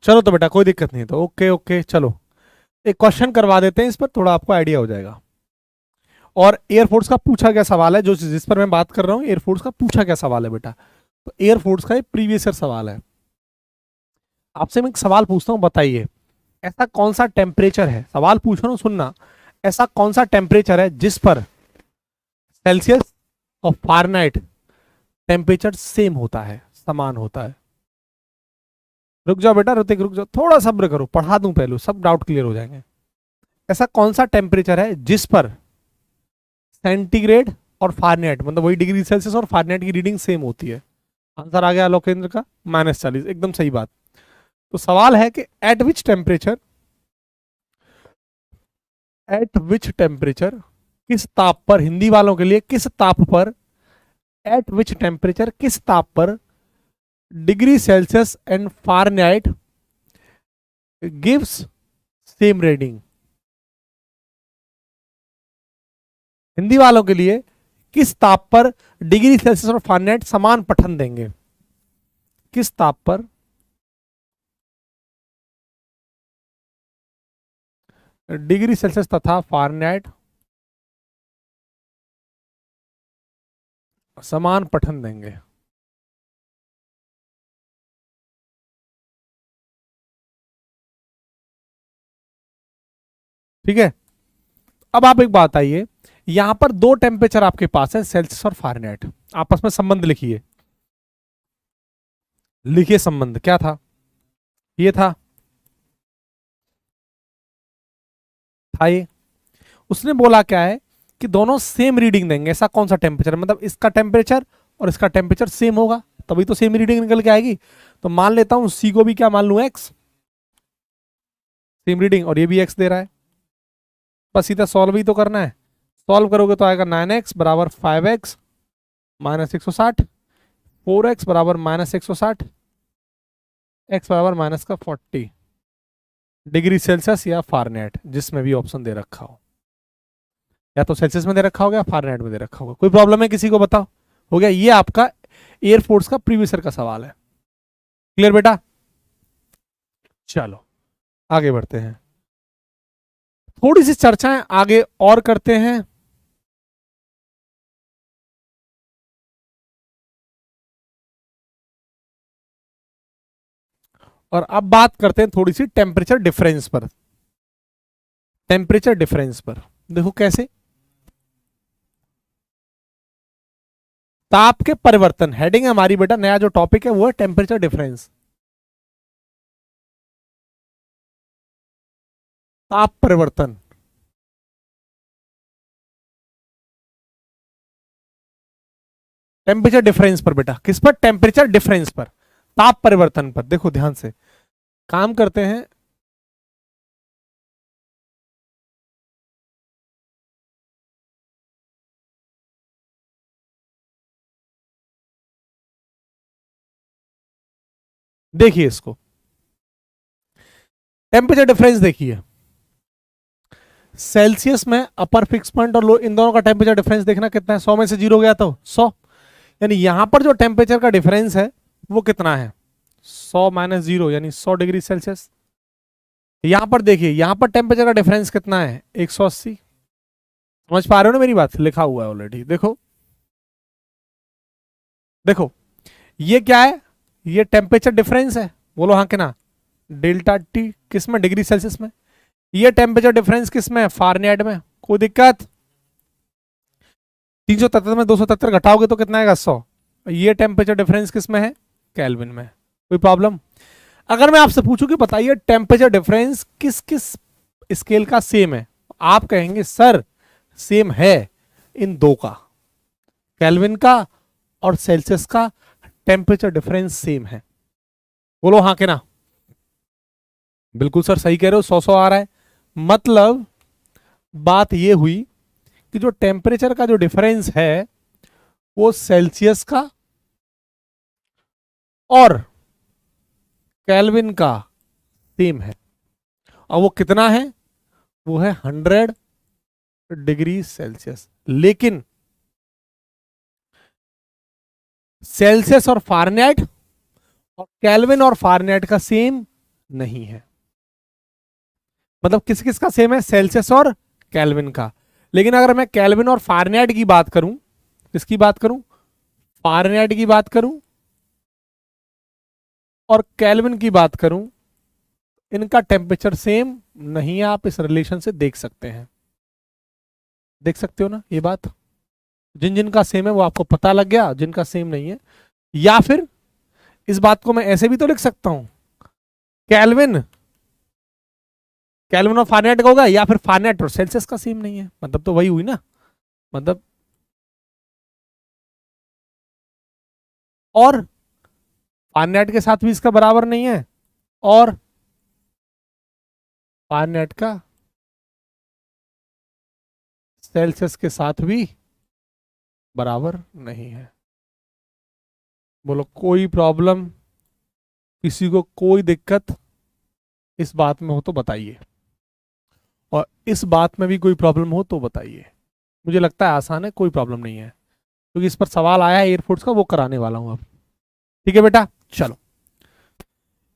चलो तो बेटा कोई दिक्कत नहीं है, तो ओके ओके चलो एक क्वेश्चन करवा देते हैं, इस पर थोड़ा आपको आइडिया हो जाएगा। और एयरफोर्स का पूछा गया सवाल है, जो जिस पर मैं बात कर रहा हूँ एयरफोर्स का पूछा गया सवाल है बेटा। तो एयरफोर्स का एक प्रीवियस ईयर सवाल है। आपसे मैं एक सवाल पूछता हूँ, बताइए ऐसा कौन सा टेम्परेचर है, सवाल पूछ रहा हूँ सुनना, ऐसा कौन सा टेम्परेचर है जिस पर सेल्सियस और फारेनहाइट टेम्परेचर सेम होता है, समान होता है? रुक जाओ बेटा, ऋतिक रुक जाओ, थोड़ा सब्र करो, पढ़ा दूं पहले, सब डाउट क्लियर हो जाएंगे। ऐसा कौन सा टेम्परेचर है जिस पर सेंटीग्रेड और फारेनहाइट, मतलब वही डिग्री सेल्सियस और फारेनहाइट की रीडिंग सेम होती है? आंसर आ गया लोकेंद्र का, -40, एकदम सही बात। तो सवाल है कि एट विच टेम्परेचर किस ताप पर, हिंदी वालों के लिए किस ताप पर, एट विच टेम्परेचर किस ताप पर degree Celsius and Fahrenheit gives same reading? Hindi वालों के लिए किस ताप पर डिग्री सेल्सियस और फारेनहाइट समान पठन देंगे? किस ताप पर डिग्री सेल्सियस तथा फारेनहाइट समान पठन देंगे? ठीक है। अब आप एक बात आइए, यहां पर दो टेम्परेचर आपके पास है, सेल्सियस और फारेनहाइट, आपस में संबंध लिखिए। लिखिए संबंध क्या था? ये था ये। उसने बोला क्या है कि दोनों सेम रीडिंग देंगे, ऐसा कौन सा टेम्परेचर, मतलब इसका टेम्परेचर और इसका टेम्परेचर सेम होगा तभी तो सेम रीडिंग निकल के आएगी। तो मान लेता हूं सी को भी क्या मान लू, एक्स, सेम रीडिंग, और ये भी एक्स दे रहा है। बस सीधा सॉल्व ही तो करना है। सॉल्व करोगे तो आएगा 9x बराबर 5x -160, 4x बराबर -160, x बराबर माइनस का 40 डिग्री सेल्सियस या फारेनहाइट, जिसमें भी ऑप्शन दे रखा हो, या तो सेल्सियस में दे रखा होगा या फारेनहाइट में दे रखा होगा। कोई प्रॉब्लम है किसी को? बताओ। हो गया, ये आपका एयरफोर्स का प्रीवियस ईयर का सवाल है। क्लियर बेटा? चलो आगे बढ़ते हैं, थोड़ी सी चर्चाएं आगे और करते हैं। और अब बात करते हैं थोड़ी सी टेम्परेचर डिफरेंस पर। टेम्परेचर डिफरेंस पर देखो कैसे, ताप के परिवर्तन हेडिंग है हमारी बेटा, नया जो टॉपिक है वो है टेम्परेचर डिफरेंस, ताप परिवर्तन। टेम्परेचर डिफरेंस पर बेटा, किस पर? टेम्परेचर डिफरेंस पर, ताप परिवर्तन पर। देखो ध्यान से काम करते हैं। देखिए इसको, टेम्परेचर डिफरेंस देखिए, सेल्सियस में अपर फिक्स पॉइंट और लो, इन दोनों का टेम्परेचर डिफरेंस देखना कितना है, 100 में से 0 गया तो 100, यानी यहां पर जो टेम्परेचर का डिफरेंस है वो कितना है, 100 माइनस 0 यानी 100 डिग्री सेल्सियस। यहां पर देखिए, यहां पर टेम्परेचर का डिफरेंस कितना है, 180। समझ पा रहे हो ना मेरी बात, लिखा हुआ है ऑलरेडी, देखो देखो ये क्या है, ये टेम्परेचर डिफरेंस है, बोलो हाँ के ना, डेल्टा टी किस में, डिग्री सेल्सियस में। ये टेम्परेचर डिफरेंस किस में है, फारेनहाइट में। कोई दिक्कत, 373 में 273 घटाओगे तो कितना आएगा, 100। ये टेम्परेचर डिफरेंस किस में है, केल्विन में। कोई प्रॉब्लम। अगर मैं आपसे पूछूं कि बताइए टेम्परेचर डिफरेंस किस किस स्केल का सेम है, आप कहेंगे सर सेम है इन दो का, केल्विन का और सेल्सियस का टेम्परेचर डिफरेंस सेम है। बोलो हाँ के ना। बिल्कुल सर सही कह रहे हो, 100 आ रहा है। मतलब बात ये हुई कि जो टेम्परेचर का जो डिफरेंस है वो सेल्सियस का और केल्विन का सेम है, और वो कितना है, वो है 100 डिग्री सेल्सियस। लेकिन सेल्सियस और फारेनहाइट और केल्विन और फारेनहाइट का सेम नहीं है। मतलब किस किस का सेम है, सेल्सियस और केल्विन का। लेकिन अगर मैं केल्विन और फारेनहाइट की बात करूं, किसकी बात करूं, फारेनहाइट की बात करूं और केल्विन की बात करूं, इनका टेम्परेचर सेम नहीं है। आप इस रिलेशन से देख सकते हैं, देख सकते हो ना ये बात। जिन जिनका सेम है वो आपको पता लग गया, जिनका सेम नहीं है। या फिर इस बात को मैं ऐसे भी तो लिख सकता हूं, केल्विन केल्विन और फारेनहाइट का होगा, या फिर फारेनहाइट और सेल्सियस का सेम नहीं है। मतलब तो वही हुई ना, मतलब और फारेनहाइट के साथ भी इसका बराबर नहीं है, और फारेनहाइट का सेल्सियस के साथ भी बराबर नहीं है। बोलो कोई प्रॉब्लम, किसी को कोई दिक्कत इस बात में हो तो बताइए, और इस बात में भी कोई प्रॉब्लम हो तो बताइए। मुझे लगता है आसान है, कोई प्रॉब्लम नहीं है, क्योंकि इस पर सवाल आया है एयरफोर्स का, वो कराने वाला हूं अब। ठीक है बेटा, चलो।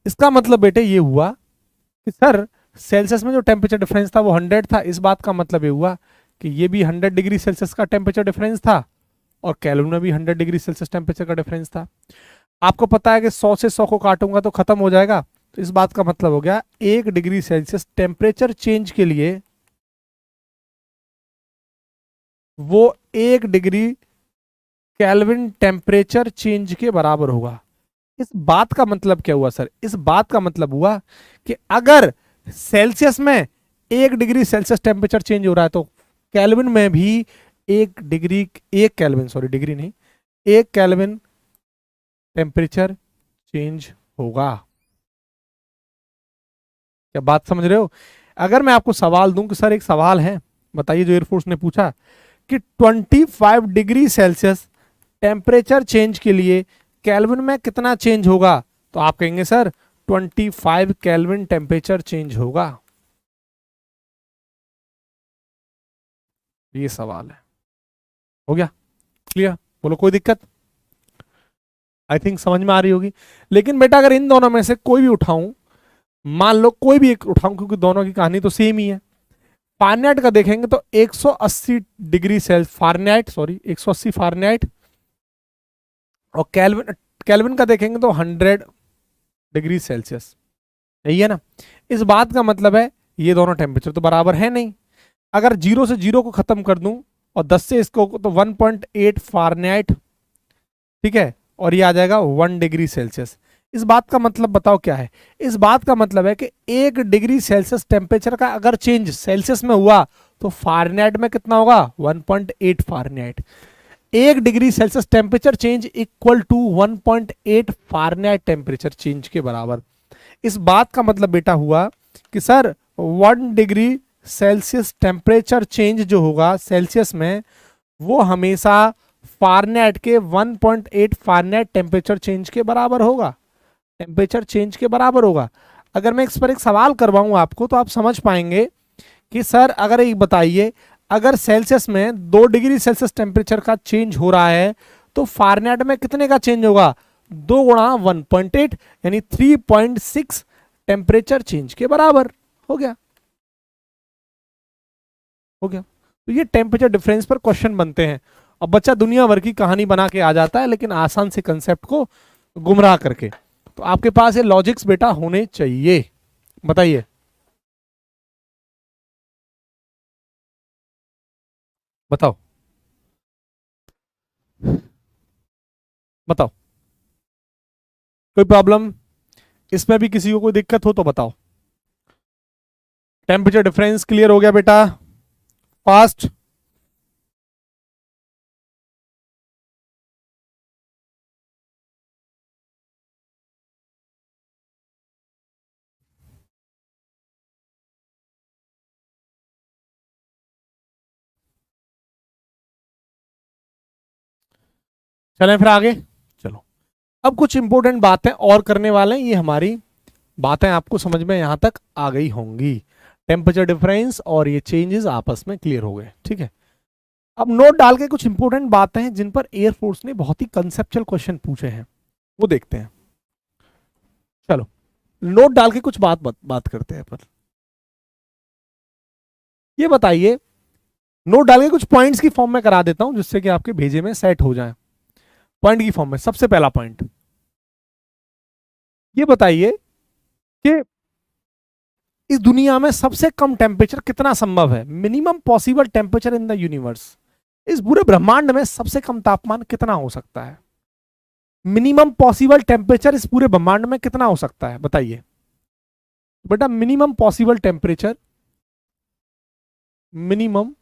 इसका मतलब बेटे ये हुआ कि सर सेल्सियस में जो टेम्परेचर डिफरेंस था वो 100 था। इस बात का मतलब ये हुआ कि ये भी 100 डिग्री सेल्सियस का टेम्परेचर डिफरेंस था, और केल्विन में भी 100 डिग्री सेल्सियस टेम्परेचर का डिफरेंस था। आपको पता है कि 100 से 100 को काटूंगा तो खत्म हो जाएगा, तो इस बात का मतलब हो गया 1 डिग्री सेल्सियस टेम्परेचर चेंज के लिए वो 1 डिग्री केल्विन टेम्परेचर चेंज के बराबर होगा। इस बात का मतलब क्या हुआ सर, इस बात का मतलब हुआ कि अगर सेल्सियस में 1 डिग्री सेल्सियस टेम्परेचर चेंज हो रहा है तो केल्विन में भी 1 डिग्री, 1 केल्विन, सॉरी डिग्री नहीं, 1 केल्विन टेम्परेचर चेंज होगा। क्या बात समझ रहे हो। अगर मैं आपको सवाल दूं कि सर एक सवाल है बताइए, जो एयरफोर्स ने पूछा कि 25 डिग्री सेल्सियस टेम्परेचर चेंज के लिए केल्विन में कितना चेंज होगा, तो आप कहेंगे सर 25 केल्विन टेम्परेचर चेंज होगा। ये सवाल है, हो गया क्लियर। बोलो कोई दिक्कत, आई थिंक समझ में आ रही होगी। लेकिन बेटा अगर इन दोनों में से कोई भी उठाऊं, मान लो कोई भी एक उठाऊं, क्योंकि दोनों की कहानी तो सेम ही है। फारेनहाइट का देखेंगे तो 180 degree Celsius Fahrenheit, sorry 180 Fahrenheit, और केल्विन केल्विन का देखेंगे तो 100 डिग्री सेल्सियस। यही है ना। इस बात का मतलब है ये दोनों टेम्परेचर तो बराबर है नहीं। अगर 0 से 0 को खत्म कर दूं और 10 से इसको, तो 1.8 फारेनहाइट, ठीक है, और ये आ जाएगा 1 डिग्री सेल्सियस। इस बात का मतलब बताओ क्या है, इस बात का मतलब है कि 1 डिग्री सेल्सियस टेम्परेचर का अगर चेंज सेल्सियस में हुआ तो फारेनहाइट में कितना होगा, 1.8 Fahrenheit. 1 degree Celsius temperature change equal to 1.8 Fahrenheit temperature change के बराबर। इस बात का मतलब बेटा हुआ कि sir 1 degree Celsius temperature change जो होगा सेल्सियस में, वो हमेशा फारेनहाइट के 1.8 फारेनहाइट टेम्परेचर चेंज के बराबर होगा, टेम्परेचर चेंज के बराबर होगा। अगर मैं इस पर एक सवाल करवाऊं आपको तो आप समझ पाएंगे कि सर अगर एक बताइए, अगर सेल्सियस में 2 डिग्री सेल्सियस टेम्परेचर का चेंज हो रहा है तो फारेनहाइट में कितने का चेंज होगा? 2 × 1.8 यानी 3.6 टेम्परेचर चेंज के बराबर हो गया। तो ये टेम्परेचर डिफरेंस पर क्वेश्चन बनते हैं और बच्चा दुनिया भर की कहानी बना के आ जाता है, लेकिन आसान से कंसेप्ट को गुमराह करके। तो आपके पास ये लॉजिक्स बेटा होने चाहिए। बताइए, बताओ बताओ, कोई प्रॉब्लम? इसमें भी किसी को कोई दिक्कत हो तो बताओ। टेम्परेचर डिफरेंस क्लियर हो गया बेटा? फास्ट। चलें फिर आगे। चलो, अब कुछ इंपॉर्टेंट बातें और करने वाले हैं। ये हमारी बातें आपको समझ में यहां तक आ गई होंगी। टेम्परेचर डिफरेंस और ये चेंजेस आपस में क्लियर हो गए, ठीक है। अब नोट डाल के कुछ इंपॉर्टेंट बातें हैं जिन पर एयरफोर्स ने बहुत ही कंसेप्चुअल क्वेश्चन पूछे हैं, वो देखते हैं। चलो, नोट डाल के कुछ बात करते हैं पर। ये बताइए, नोट डाल के कुछ पॉइंट्स की फॉर्म में करा देता हूं जिससे कि आपके भेजे में सेट हो जाए। पॉइंट की फॉर्म में सबसे पहला पॉइंट ये बताइए कि इस दुनिया में सबसे कम टेम्परेचर कितना संभव है? Minimum possible temperature in the universe. इस पूरे ब्रह्मांड में सबसे कम तापमान कितना हो सकता है? मिनिमम पॉसिबल टेम्परेचर इस पूरे ब्रह्मांड में कितना हो सकता है? बताइए बेटा, minimum possible temperature, minimum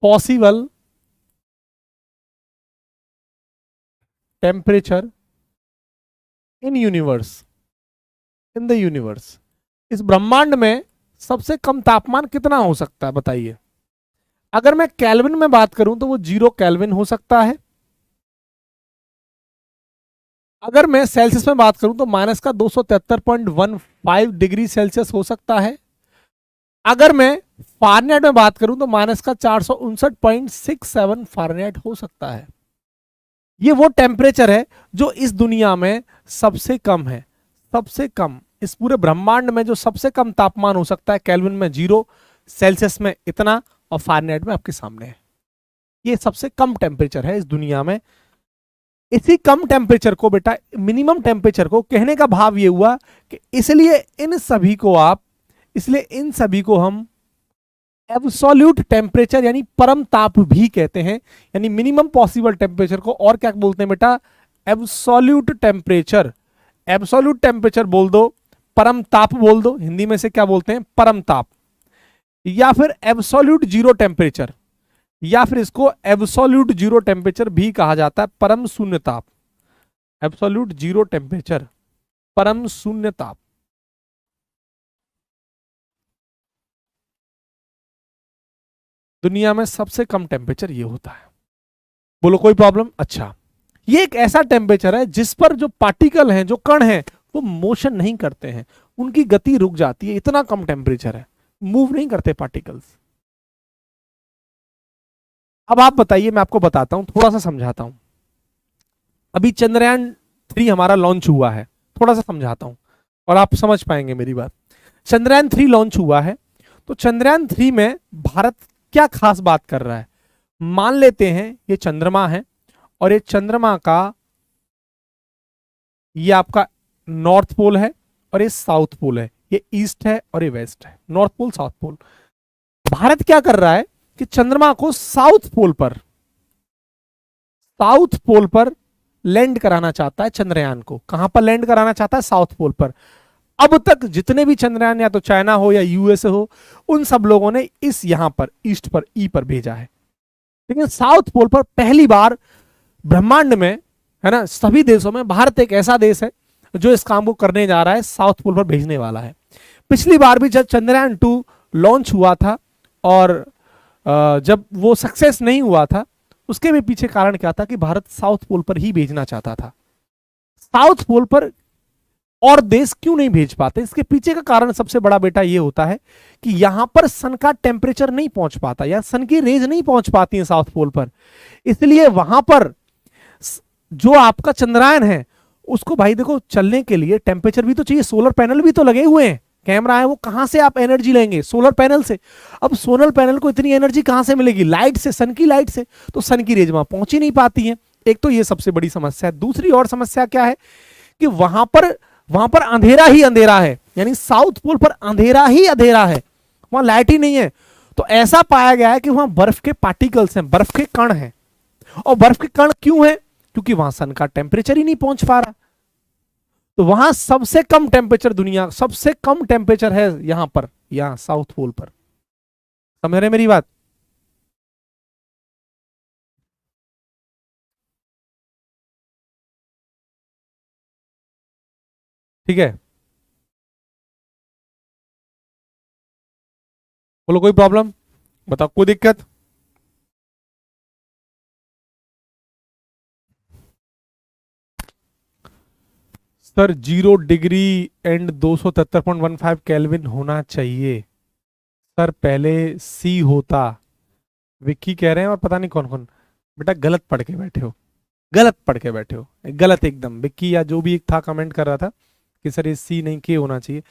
possible temperature in universe, in the universe, इस ब्रह्मांड में सबसे कम तापमान कितना हो सकता है? बताइए। अगर मैं केल्विन में बात करूं तो वो 0 केल्विन हो सकता है। अगर मैं सेल्सियस में बात करूं तो माइनस का 273.15 डिग्री सेल्सियस हो सकता है। अगर मैं फारेनहाइट में बात करूं तो माइनस का 459.67 फारेनहाइट हो सकता है। ये वो टेम्परेचर है जो इस दुनिया में सबसे कम है। सबसे कम इस पूरे ब्रह्मांड में जो सबसे कम तापमान हो सकता है, केल्विन में 0, सेल्सियस में इतना और फारेनहाइट में आपके सामने है। ये सबसे कम टेम्परेचर है इस दुनिया में। इसी कम टेम्परेचर को बेटा, मिनिमम टेम्परेचर को कहने का भाव ये हुआ कि इसलिए इन सभी को हम एब्सोल्यूट टेम्परेचर यानी परम ताप भी कहते हैं। यानी मिनिमम पॉसिबल टेम्परेचर को और क्या बोलते हैं बेटा? Absolute temperature. एब्सोल्यूट टेम्परेचर बोल दो, परम ताप बोल दो, हिंदी में से क्या बोलते हैं? परम ताप। या फिर एब्सोल्यूट जीरो टेम्परेचर, या फिर इसको एब्सोल्यूट जीरो टेम्परेचर भी कहा जाता है, परम शून्य ताप। एब्सोल्यूट जीरो टेम्परेचर, परम शून्य ताप। दुनिया में सबसे कम टेम्परेचर ये होता है। बोलो कोई प्रॉब्लम? अच्छा, ये एक ऐसा टेम्परेचर है जिस पर जो पार्टिकल हैं, जो कण हैं, वो मोशन नहीं करते हैं, उनकी गति रुक जाती है। इतना कम टेम्परेचर है, मूव नहीं करते पार्टिकल्स। अब आप बताइए, मैं आपको बताता हूं, थोड़ा सा समझाता हूं। अभी चंद्रयान 3 हमारा लॉन्च हुआ है, थोड़ा सा समझाता हूं और आप समझ पाएंगे मेरी बात। चंद्रयान 3 लॉन्च हुआ है, तो चंद्रयान 3 में भारत क्या खास बात कर रहा है? मान लेते हैं ये चंद्रमा है और ये चंद्रमा का, ये आपका नॉर्थ पोल है और ये साउथ पोल है, ये ईस्ट है और ये वेस्ट है, north pole south pole. Bharat क्या कर रहा है कि चंद्रमा को साउथ पोल पर लैंड कराना चाहता है। चंद्रयान को कहां पर लैंड कराना चाहता है? साउथ पोल पर। अब तक जितने भी चंद्रयान, या तो चाइना हो या यूएसए हो, उन सब लोगों ने इस यहां पर ईस्ट पर ई पर भेजा है, लेकिन साउथ पोल पर पहली बार ब्रह्मांड में, है ना, सभी देशों में भारत एक ऐसा देश है जो इस काम को करने जा रहा है, साउथ पोल पर भेजने वाला है। पिछली बार भी जब चंद्रयान 2 लॉन्च हुआ था और जब वो सक्सेस नहीं हुआ था, उसके भी पीछे कारण क्या था कि भारत साउथ पोल पर ही भेजना चाहता था। साउथ पोल पर और देश क्यों नहीं भेज पाते? इसके पीछे का कारण सबसे बड़ा बेटा ये होता है कि यहां पर सन का टेम्परेचर नहीं पहुंच पाता, या सन की रेज नहीं पहुंच पाती है साउथ पोल पर, इसलिए वहां पर जो आपका चंद्रयान है उसको भाई देखो चलने के लिए टेम्परेचर भी तो चाहिए, सोलर पैनल भी तो लगे हुए हैं, कैमरा है, वो कहां से आप एनर्जी लेंगे? सोलर पैनल से। अब सोलर पैनल को इतनी एनर्जी कहां से मिलेगी? लाइट से, सन की लाइट से। तो सन की रेज वहां पहुंच ही नहीं पाती है। एक तो ये सबसे बड़ी समस्या है। दूसरी और समस्या क्या है कि वहां पर अंधेरा ही अंधेरा है, यानी साउथ पोल पर अंधेरा ही अंधेरा है, वहां लाइट ही नहीं है। तो ऐसा पाया गया है कि वहां बर्फ के पार्टिकल्स हैं, बर्फ के कण हैं। और बर्फ के कण क्यों है? क्योंकि वहां सन का टेम्परेचर ही नहीं पहुंच पा रहा। तो वहां सबसे कम टेम्परेचर, दुनिया सबसे कम टेम्परेचर है यहां पर, यहां साउथ पोल पर। समझ रहे मेरी बात? ठीक है, बोलो कोई प्रॉब्लम, बताओ कोई दिक्कत? सर 0 डिग्री एंड 273.15 केल्विन होना चाहिए। सर पहले सी होता, विक्की कह रहे हैं, और पता नहीं कौन कौन। बेटा गलत पढ़ के बैठे हो, गलत पढ़ के बैठे हो, गलत एकदम। विक्की या जो भी एक था कमेंट कर रहा था कि सर ये सी नहीं के होना चाहिए।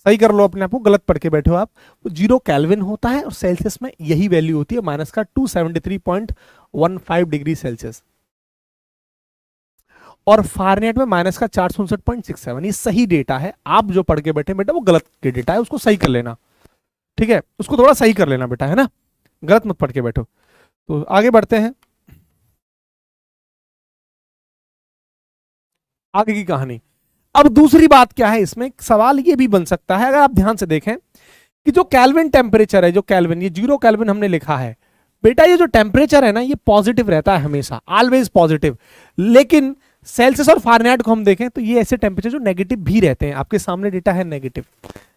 सही कर लो अपने आप को, गलत पढ़ के बैठे हो आप। 0 केल्विन होता है और सेल्सियस में यही वैल्यू होती है, माइनस का 273.15 डिग्री सेल्सियस, और फारेनहाइट में माइनस का 467.67। ये सही डेटा है। आप जो पढ़ के बैठे बेटा वो गलत के डेटा है, उसको सही कर लेना। ठीक है, उसको थोड़ा सही कर लेना बेटा, है ना, गलत मत पढ़ के बैठो। तो आगे बढ़ते हैं, आगे की कहानी। अब दूसरी बात क्या है इसमें, सवाल ये भी बन सकता है, अगर आप ध्यान से देखें कि जो केल्विन टेम्परेचर है, जो केल्विन, ये 0 केल्विन हमने लिखा है बेटा, ये जो टेम्परेचर है ना ये पॉजिटिव रहता है हमेशा, ऑलवेज पॉजिटिव। लेकिन सेल्सियस और फारेनहाइट को हम देखें तो ये ऐसे टेम्परेचर जो नेगेटिव भी रहते हैं। आपके सामने डेटा है नेगेटिव,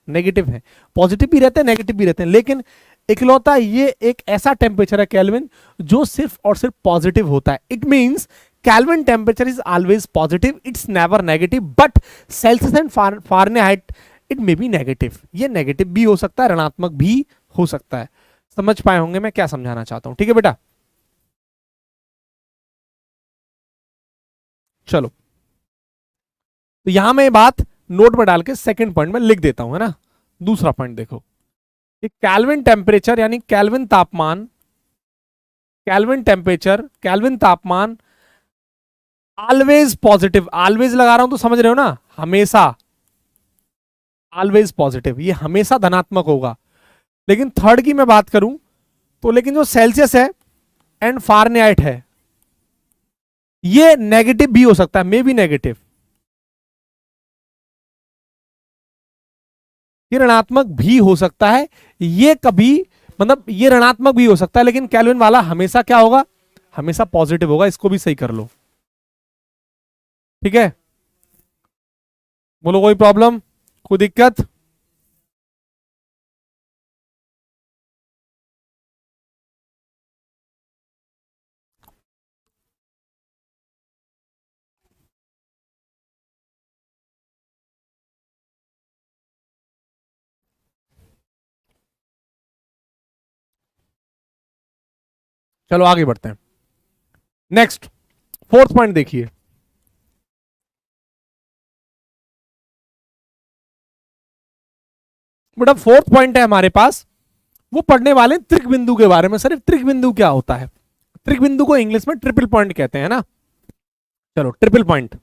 नेगेटिव है, पॉजिटिव भी रहते हैं, नेगेटिव भी रहते हैं, लेकिन इकलौता ये एक ऐसा टेम्परेचर है केल्विन जो सिर्फ और सिर्फ पॉजिटिव होता है। It means Kelvin temperature is always positive, it's never negative, but Celsius and Fahrenheit it may be negative। ये नेगेटिव भी हो सकता है, ऋणात्मक भी हो सकता है। समझ पाए होंगे मैं क्या समझाना चाहता हूं? ठीक है बेटा, चलो। तो यहां मैं बात नोट में डाल के सेकंड पॉइंट में लिख देता हूं, है ना। दूसरा पॉइंट देखो, कि केल्विन टेम्परेचर यानी केल्विन तापमान, केल्विन टेम्परेचर, केल्विन तापमान ऑलवेज पॉजिटिव। ऑलवेज लगा रहा हूं तो समझ रहे हो ना, हमेशा ऑलवेज पॉजिटिव, ये हमेशा धनात्मक होगा। लेकिन थर्ड की मैं बात करूं तो, लेकिन जो सेल्सियस है एंड फारेनहाइट है ये नेगेटिव भी हो सकता है, मे बी नेगेटिव, ये ऋणात्मक भी हो सकता है। ये कभी, मतलब ये ऋणात्मक भी हो सकता है, लेकिन केल्विन वाला हमेशा क्या होगा, हमेशा पॉजिटिव होगा। इसको भी सही कर लो, ठीक है। बोलो कोई प्रॉब्लम, कोई दिक्कत? चलो आगे बढ़ते हैं। नेक्स्ट फोर्थ पॉइंट देखिए, बेटा फोर्थ पॉइंट है हमारे पास, वो पढ़ने वाले त्रिक बिंदु के बारे में। सर त्रिक बिंदु क्या होता है? त्रिक बिंदु को इंग्लिश में ट्रिपल पॉइंट कहते हैं ना। चलो ट्रिपल पॉइंट,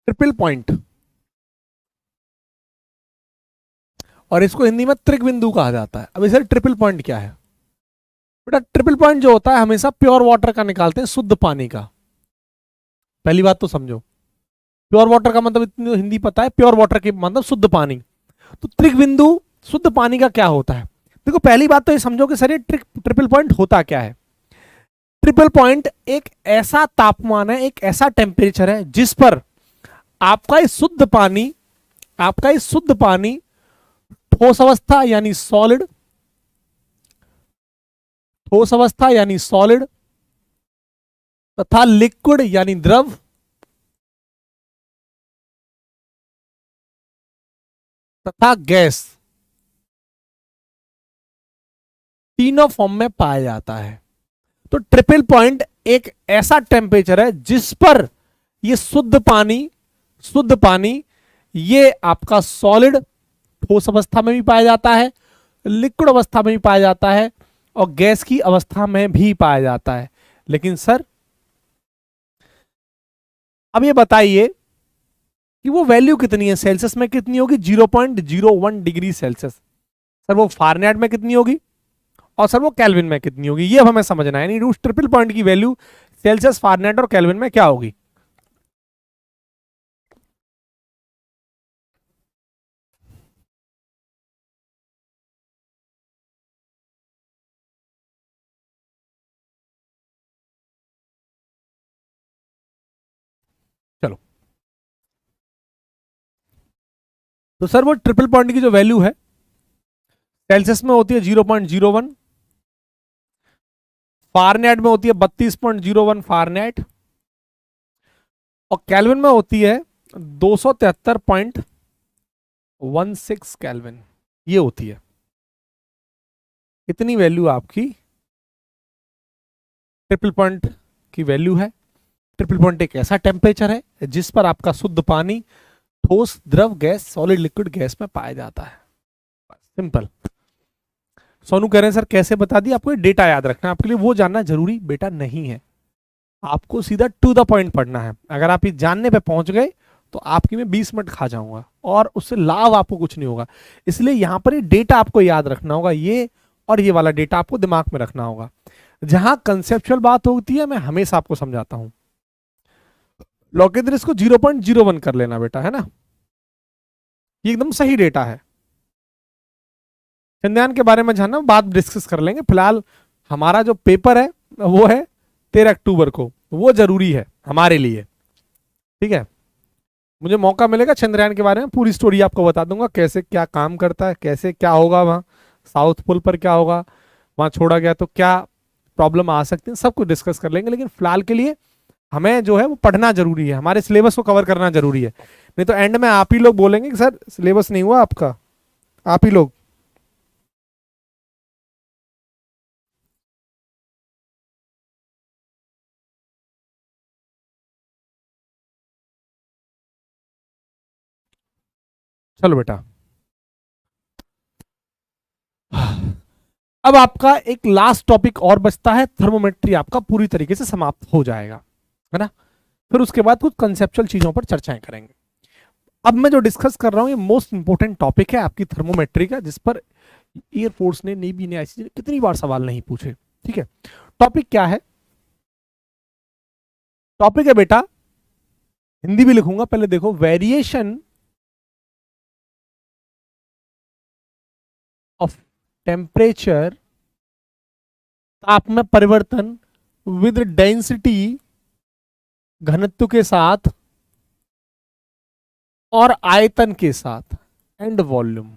ट्रिपल पॉइंट, और इसको हिंदी में त्रिक बिंदु कहा जाता है। अब सर ट्रिपल पॉइंट क्या है? बेटा ट्रिपल पॉइंट जो होता है हमेशा प्योर वाटर का निकालते हैं, शुद्ध पानी का। पहली बात तो समझो, प्योर वाटर का मतलब इतनी तो हिंदी पता है, प्योर वाटर के मतलब शुद्ध पानी। तो त्रिक बिंदु शुद्ध पानी का क्या होता है? देखो पहली बात तो ये समझो कि सर ये ट्रिपल पॉइंट होता क्या है। ट्रिपल पॉइंट एक ऐसा तापमान है, एक ऐसा टेम्परेचर है जिस पर आपका ये शुद्ध पानी, आपका ये शुद्ध पानी ठोस अवस्था यानी सॉलिड, ठोस अवस्था यानी सॉलिड, तथा लिक्विड यानी द्रव, तथा गैस तीनों फॉर्म में पाया जाता है। तो ट्रिपल पॉइंट एक ऐसा टेम्परेचर है जिस पर ये शुद्ध पानी ये आपका सॉलिड ठोस अवस्था में भी पाया जाता है, लिक्विड अवस्था में भी पाया जाता है और गैस की अवस्था में भी पाया जाता है। लेकिन सर अब ये बताइए कि वो वैल्यू कितनी है, सेल्सियस में कितनी होगी? 0.01 डिग्री सेल्सियस। सर वो फारेनहाइट में कितनी होगी और सर वो केल्विन में कितनी होगी? ये अब हमें समझना है। यानी उस ट्रिपल पॉइंट की वैल्यू सेल्सियस, फारेनहाइट और केल्विन में क्या होगी? चलो, तो सर वो ट्रिपल पॉइंट की जो वैल्यू है सेल्सियस में होती है 0.01, फारेनहाइट में होती है 32.01 फारेनहाइट और केल्विन में होती है 273.16 केल्विन। ये होती है, इतनी वैल्यू आपकी ट्रिपल पॉइंट की वैल्यू है। ट्रिपल पॉइंट एक ऐसा टेम्परेचर है जिस पर आपका शुद्ध पानी, ठोस, द्रव, गैस, सॉलिड, लिक्विड गैस में पाया जाता है। सिंपल। सोनू कह रहे हैं सर कैसे बता दिया? आपको डेटा याद रखना है, आपके लिए वो जानना जरूरी बेटा नहीं है। आपको सीधा टू द पॉइंट पढ़ना है। अगर आप ये जानने पे पहुंच गए तो आपकी मैं 20 मिनट खा जाऊंगा और उससे लाभ आपको कुछ नहीं होगा। इसलिए यहां पर ये डेटा आपको याद रखना होगा, ये और ये वाला डेटा आपको दिमाग में रखना होगा। जहां कंसेप्चुअल बात होती है मैं हमेशा आपको समझाता हूं। लॉकेद्र इसको 0.01 कर लेना बेटा, है ना? ये एकदम सही डेटा है। चंद्रयान के बारे में जानना बात डिस्कस कर लेंगे। फिलहाल हमारा जो पेपर है वो है 13 अक्टूबर को, वो जरूरी है हमारे लिए, ठीक है? मुझे मौका मिलेगा चंद्रयान के बारे में पूरी स्टोरी आपको बता दूंगा, कैसे क्या काम करता है, कैसे क्या होगा वहां साउथ पोल पर, क्या होगा वहां छोड़ा गया तो क्या प्रॉब्लम आ सकती है, सब कुछ डिस्कस कर लेंगे। लेकिन फिलहाल के लिए हमें जो है वो पढ़ना जरूरी है, हमारे सिलेबस को कवर करना जरूरी है। नहीं तो एंड में आप ही लोग बोलेंगे कि सर सिलेबस नहीं हुआ आपका, आप ही लोग। चलो बेटा, अब आपका एक लास्ट टॉपिक और बचता है, थर्मोमेट्री आपका पूरी तरीके से समाप्त हो जाएगा, है ना? फिर उसके बाद कुछ कंसेप्चुअल चीजों पर चर्चाएं करेंगे। अब मैं जो डिस्कस कर रहा हूं ये मोस्ट इंपोर्टेंट टॉपिक है आपकी थर्मोमेट्री का, जिस पर एयरफोर्स ने, नेवी ने, आईसीजी ने कितनी बार सवाल नहीं पूछे, ठीक है? टॉपिक क्या है? टॉपिक है बेटा, हिंदी भी लिखूंगा, पहले देखो, वेरिएशन ऑफ टेम्परेचर, ताप में परिवर्तन विद डेंसिटी, घनत्व के साथ और आयतन के साथ, एंड वॉल्यूम।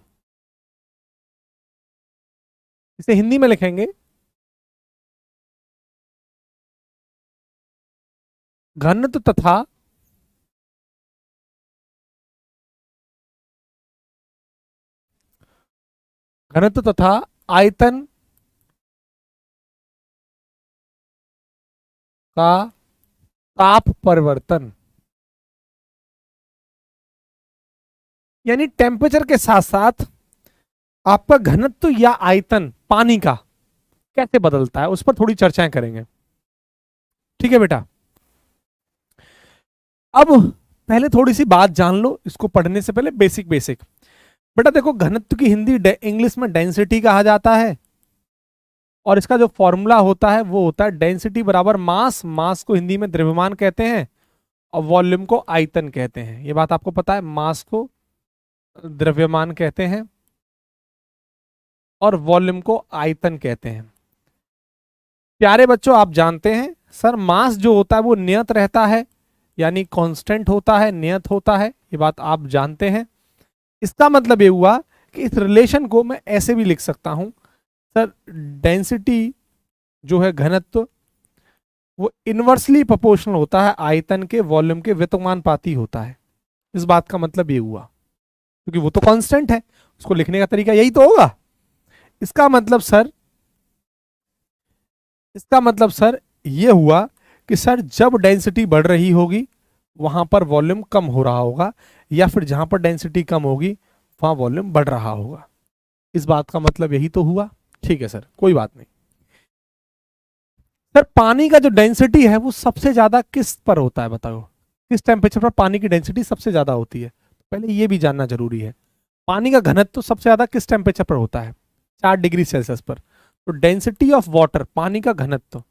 इसे हिंदी में लिखेंगे, घनत्व तथा आयतन का ताप परिवर्तन। यानी टेम्परेचर के साथ साथ आपका घनत्व या आयतन पानी का कैसे बदलता है, उस पर थोड़ी चर्चाएं करेंगे, ठीक है बेटा? अब पहले थोड़ी सी बात जान लो, इसको पढ़ने से पहले बेसिक बेसिक। बेटा देखो, घनत्व की हिंदी इंग्लिश में डेंसिटी कहा जाता है और इसका जो फॉर्मूला होता है वो होता है डेंसिटी बराबर मास, मास को हिंदी में द्रव्यमान कहते हैं और वॉल्यूम को आयतन कहते हैं। ये बात आपको पता है, मास को द्रव्यमान कहते हैं और वॉल्यूम को आयतन कहते हैं। प्यारे बच्चों, आप जानते हैं सर मास जो होता है वो नियत रहता है, यानी कांस्टेंट होता है, नियत होता है, ये बात आप जानते हैं। इसका मतलब ये हुआ कि इस रिलेशन को मैं ऐसे भी लिख सकता हूं, सर डेंसिटी जो है घनत्व वो इनवर्सली प्रोपोर्शनल होता है आयतन के, वॉल्यूम के व्युत्क्रमानुपाती होता है। इस बात का मतलब ये हुआ, क्योंकि वो तो कांस्टेंट है, उसको लिखने का तरीका यही तो होगा। इसका मतलब सर, इसका मतलब सर ये हुआ कि सर जब डेंसिटी बढ़ रही होगी वहां पर वॉल्यूम कम हो रहा होगा, या फिर जहां पर डेंसिटी कम होगी वहां वॉल्यूम बढ़ रहा होगा। इस बात का मतलब यही तो हुआ। ठीक है सर, कोई बात नहीं। सर पानी का जो डेंसिटी है वो सबसे ज्यादा किस पर होता है बताओ, किस टेम्परेचर पर पानी की डेंसिटी सबसे ज्यादा होती है? पहले ये भी जानना जरूरी है। पानी का घनत्व तो सबसे ज्यादा किस टेम्परेचर पर होता है? 4 डिग्री सेल्सियस पर। तो डेंसिटी ऑफ वाटर, पानी का घनत्व,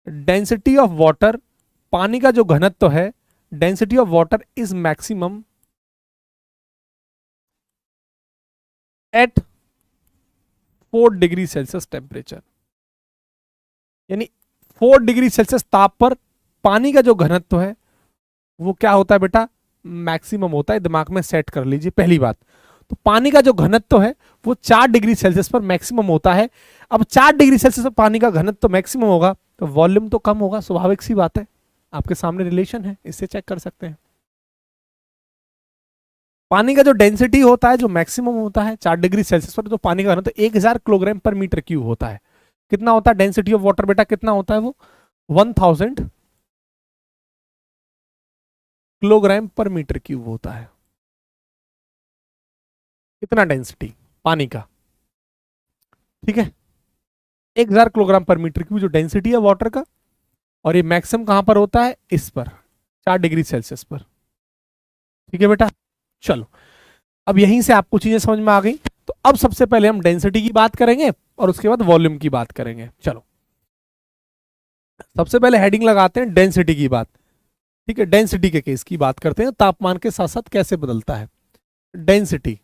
डेंसिटी ऑफ वाटर, पानी का जो घनत्व है, density of water is maximum at 4 degree Celsius temperature. यानी 4 डिग्री सेल्सियस ताप पर पानी का जो घनत्व है वो क्या होता है बेटा? मैक्सिमम होता है। दिमाग में सेट कर लीजिए पहली बात। तो पानी का जो घनत्व है वो 4 डिग्री सेल्सियस पर मैक्सिमम होता है। अब 4 डिग्री सेल्सियस पर पानी का घनत्व मैक्सिमम होगा तो वॉल्यूम तो कम होगा, स्वाभाविक सी बात है। आपके सामने रिलेशन है, इससे चेक कर सकते हैं। पानी का जो डेंसिटी होता है, जो मैक्सिमम होता है 4 डिग्री सेल्सियस पर, तो पानी का घनत्व 1000 किलोग्राम पर मीटर क्यूब होता है। कितना होता है डेंसिटी ऑफ वाटर बेटा? कितना होता है वो? 1000 किलोग्राम पर मीटर क्यूब होता है। कितना डेंसिटी पानी का? ठीक है, 1000 किलोग्राम पर मीटर क्यूब जो डेंसिटी है वाटर का। और ये मैक्सिमम कहां पर होता है? इस पर, 4 डिग्री सेल्सियस पर। ठीक है बेटा, चलो अब यहीं से आपको चीजें समझ में आ गई। तो अब सबसे पहले हम डेंसिटी की बात करेंगे और उसके बाद वॉल्यूम की बात करेंगे। चलो सबसे पहले हेडिंग लगाते हैं डेंसिटी की बात। ठीक है, डेंसिटी के केस की बात करते हैं, तापमान के साथ साथ कैसे बदलता है डेंसिटी।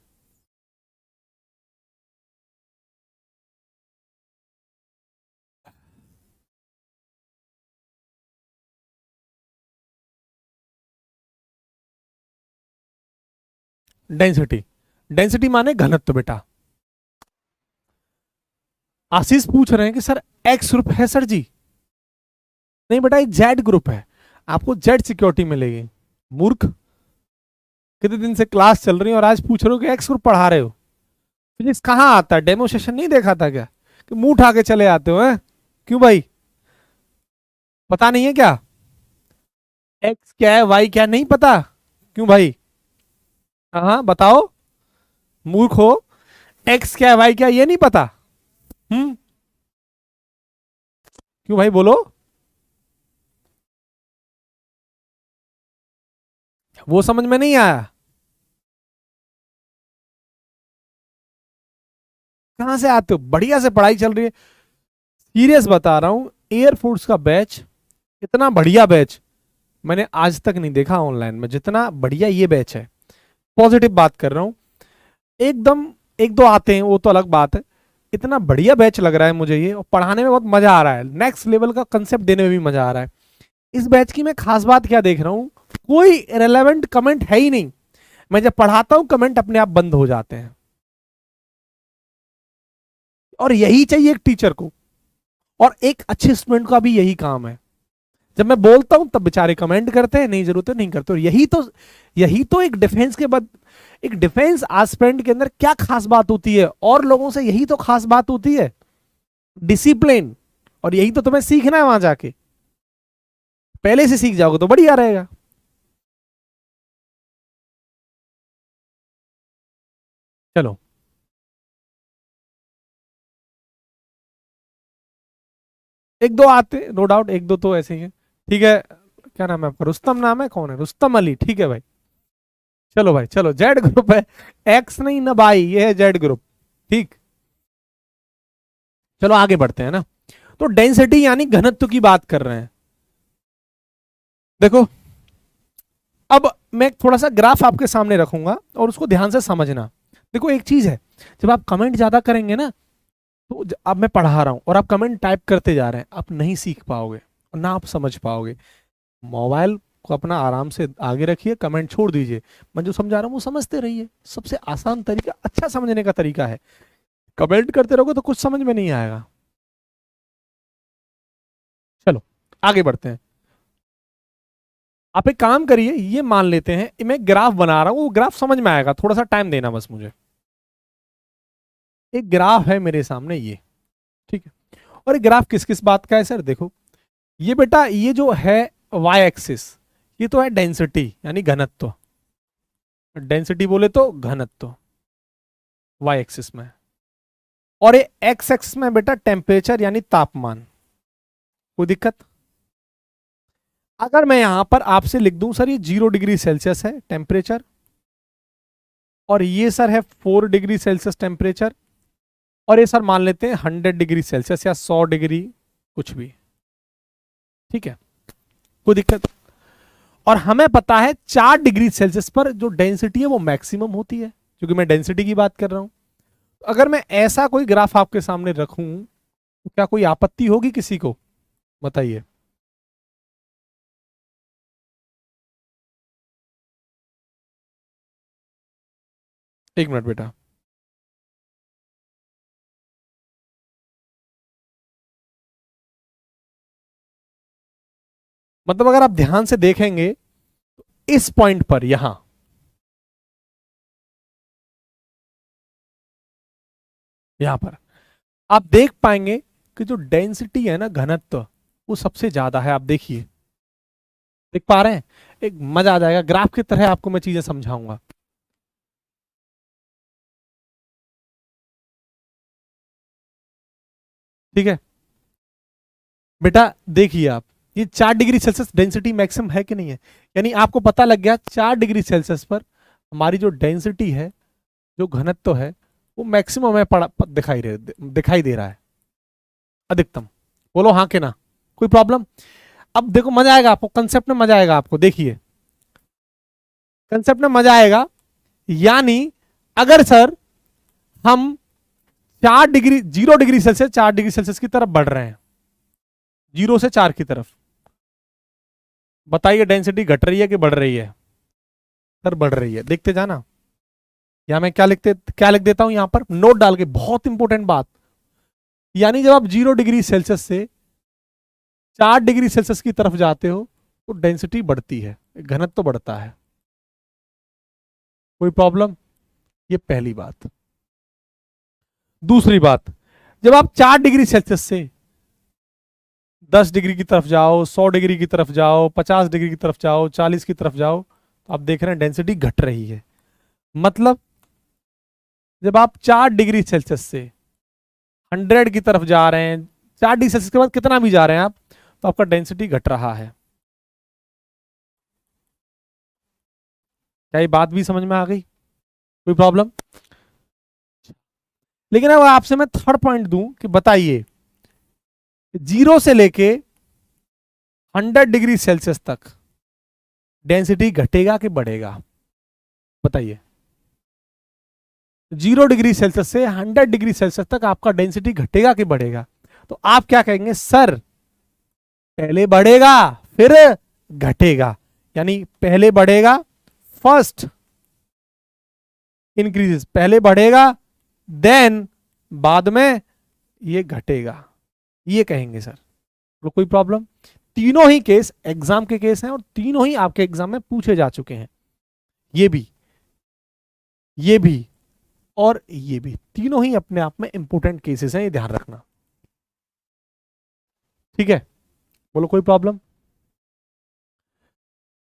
डेंसिटी, डेंसिटी माने घनत्व बेटा। आशीष पूछ रहे हैं कि सर एक्स ग्रुप है सर जी? नहीं बेटा, ये जेड ग्रुप है। आपको जेड सिक्योरिटी मिलेगी। मूर्ख, कितने दिन से क्लास चल रही है और आज पूछ रहे हो कि एक्स ग्रुप पढ़ा रहे हो? फिजिक्स कहाँ आता है? डेमो सेशन नहीं देखा था क्या कि मुंह उठा के चले आते हो? हैं क्यों भाई, पता नहीं है क्या? एक्स क्या है, वाई क्या, नहीं पता? क्यों भाई? हाँ बताओ, मूर्ख हो। एक्स क्या है, वाई क्या, ये नहीं पता? हम्म, क्यों भाई बोलो। वो समझ में नहीं आया? कहां से आते हो? बढ़िया से पढ़ाई चल रही है, सीरियस बता रहा हूं। एयरफोर्स का बैच, इतना बढ़िया बैच मैंने आज तक नहीं देखा ऑनलाइन में, जितना बढ़िया ये बैच है। पॉजिटिव बात कर रहा हूं एकदम। एक दो आते हैं वो तो अलग बात है, इतना बढ़िया बैच लग रहा है मुझे ये, और पढ़ाने में बहुत मजा आ रहा है। नेक्स्ट लेवल का कंसेप्ट देने में भी मजा आ रहा है। इस बैच की मैं खास बात क्या देख रहा हूं, कोई रेलेवेंट कमेंट है ही नहीं। मैं जब पढ़ाता हूं कमेंट अपने आप बंद हो जाते हैं, और यही चाहिए एक टीचर को, और एक अच्छे स्टूडेंट का भी यही काम है। जब मैं बोलता हूं तब बेचारे कमेंट करते हैं, नहीं जरूरत है नहीं करते। और यही तो एक डिफेंस के बाद, एक डिफेंस एस्पिरेंट के अंदर क्या खास बात होती है, और लोगों से यही तो खास बात होती है, डिसिप्लिन। और यही तो तुम्हें सीखना है वहां जाके, पहले से सीख जाओगे तो बढ़िया रहेगा। चलो एक दो आते, नो डाउट एक दो तो ऐसे ही है। ठीक है, क्या नाम है आपका? रुस्तम नाम है? कौन है? रुस्तम अली, ठीक है भाई। चलो भाई चलो, जेड ग्रुप है, एक्स नहीं ना भाई, ये है जेड ग्रुप। ठीक, चलो आगे बढ़ते हैं ना। तो डेंसिटी यानी घनत्व की बात कर रहे हैं। देखो अब मैं थोड़ा सा ग्राफ आपके सामने रखूंगा और उसको ध्यान से समझना। देखो एक चीज है, जब आप कमेंट ज्यादा करेंगे ना, तो अब मैं पढ़ा रहा हूं और आप कमेंट टाइप करते जा रहे हैं, आप नहीं सीख पाओगे और ना आप समझ पाओगे। मोबाइल को अपना आराम से आगे रखिए, कमेंट छोड़ दीजिए, मैं जो समझा रहा हूँ वो समझते रहिए। सबसे आसान तरीका, अच्छा समझने का तरीका है। कमेंट करते रहोगे तो कुछ समझ में नहीं आएगा। चलो आगे बढ़ते हैं। आप एक काम करिए, ये मान लेते हैं मैं ग्राफ बना रहा हूं, वो ग्राफ समझ में आएगा, थोड़ा सा टाइम देना बस मुझे। एक ग्राफ है मेरे सामने ये, ठीक है। और ये ग्राफ किस किस बात का है सर? देखो ये बेटा, ये जो है वाई एक्सिस, ये तो है डेंसिटी यानी घनत्व, डेंसिटी बोले तो घनत्व वाई एक्सिस में, और ये एक्स एक्सिस में बेटा टेम्परेचर यानी तापमान। कोई दिक्कत? अगर मैं यहां पर आपसे लिख दूं सर ये 0 डिग्री सेल्सियस है टेम्परेचर, और ये सर है 4 डिग्री सेल्सियस टेम्परेचर, और ये सर मान लेते हैं 100 डिग्री सेल्सियस या 100 डिग्री कुछ भी, ठीक है, कोई दिक्कत? और हमें पता है 4 डिग्री सेल्सियस पर जो डेंसिटी है वो मैक्सिमम होती है, क्योंकि मैं डेंसिटी की बात कर रहा हूं। अगर मैं ऐसा कोई ग्राफ आपके सामने रखूं तो क्या कोई आपत्ति होगी किसी को? बताइए। एक मिनट बेटा, मतलब अगर आप ध्यान से देखेंगे तो इस पॉइंट पर यहां पर आप देख पाएंगे कि जो डेंसिटी है ना, घनत्व, वो सबसे ज्यादा है। आप देखिए, देख पा रहे हैं? एक मजा आ जाएगा, ग्राफ की तरह आपको मैं चीजें समझाऊंगा। ठीक है बेटा, देखिए आप, ये 4 डिग्री सेल्सियस डेंसिटी मैक्सिमम है कि नहीं है? यानी आपको पता लग गया 4 डिग्री सेल्सियस पर हमारी जो डेंसिटी है, जो घनत्व है, वो मैक्सिमम है, दिखाई दे रहा है, अधिकतम। बोलो हाँ के ना? कोई प्रॉब्लम? अब देखो मजा आएगा आपको, कंसेप्ट में मजा आएगा आपको। देखिए कंसेप्ट में मजा आएगा। यानी अगर सर हम 0 डिग्री सेल्सियस 4 डिग्री सेल्सियस की तरफ बढ़ रहे हैं, 0 से 4 की तरफ, बताइए डेंसिटी घट रही है कि बढ़ रही है? सर बढ़ रही है, देखते जाना। या मैं क्या लिख देता हूं यहां पर नोट डाल के, बहुत इंपॉर्टेंट बात। यानी जब आप 0 डिग्री सेल्सियस से 4 डिग्री सेल्सियस की तरफ जाते हो तो डेंसिटी बढ़ती है, घनत्व तो बढ़ता है। कोई प्रॉब्लम? ये पहली बात। दूसरी बात, जब आप 4 डिग्री सेल्सियस से 10 डिग्री की तरफ जाओ, 100 डिग्री की तरफ जाओ, 50 डिग्री की तरफ जाओ, 40 की तरफ जाओ, तो आप देख रहे हैं डेंसिटी घट रही है। मतलब जब आप 4 डिग्री सेल्सियस से 100 की तरफ जा रहे हैं, 4 डिग्री सेल्सियस के बाद कितना भी जा रहे हैं आप, तो आपका डेंसिटी घट रहा है। क्या ये बात भी समझ में आ गई? कोई प्रॉब्लम? लेकिन अब आपसे मैं थर्ड पॉइंट दूं कि बताइए 0 से लेके 100 डिग्री सेल्सियस तक डेंसिटी घटेगा कि बढ़ेगा? बताइए। 0 डिग्री सेल्सियस से 100 डिग्री सेल्सियस तक आपका डेंसिटी घटेगा कि बढ़ेगा? तो आप क्या कहेंगे? सर पहले बढ़ेगा फिर घटेगा, यानी पहले बढ़ेगा, फर्स्ट इंक्रीजेस, पहले बढ़ेगा देन बाद में ये घटेगा, ये कहेंगे सर। तो कोई प्रॉब्लम? तीनों ही केस एग्जाम के केस हैं और तीनों ही आपके एग्जाम में पूछे जा चुके हैं। ये भी, ये भी और ये भी, तीनों ही अपने आप में इंपॉर्टेंट केसेस हैं, ये ध्यान रखना। ठीक है, बोलो कोई प्रॉब्लम?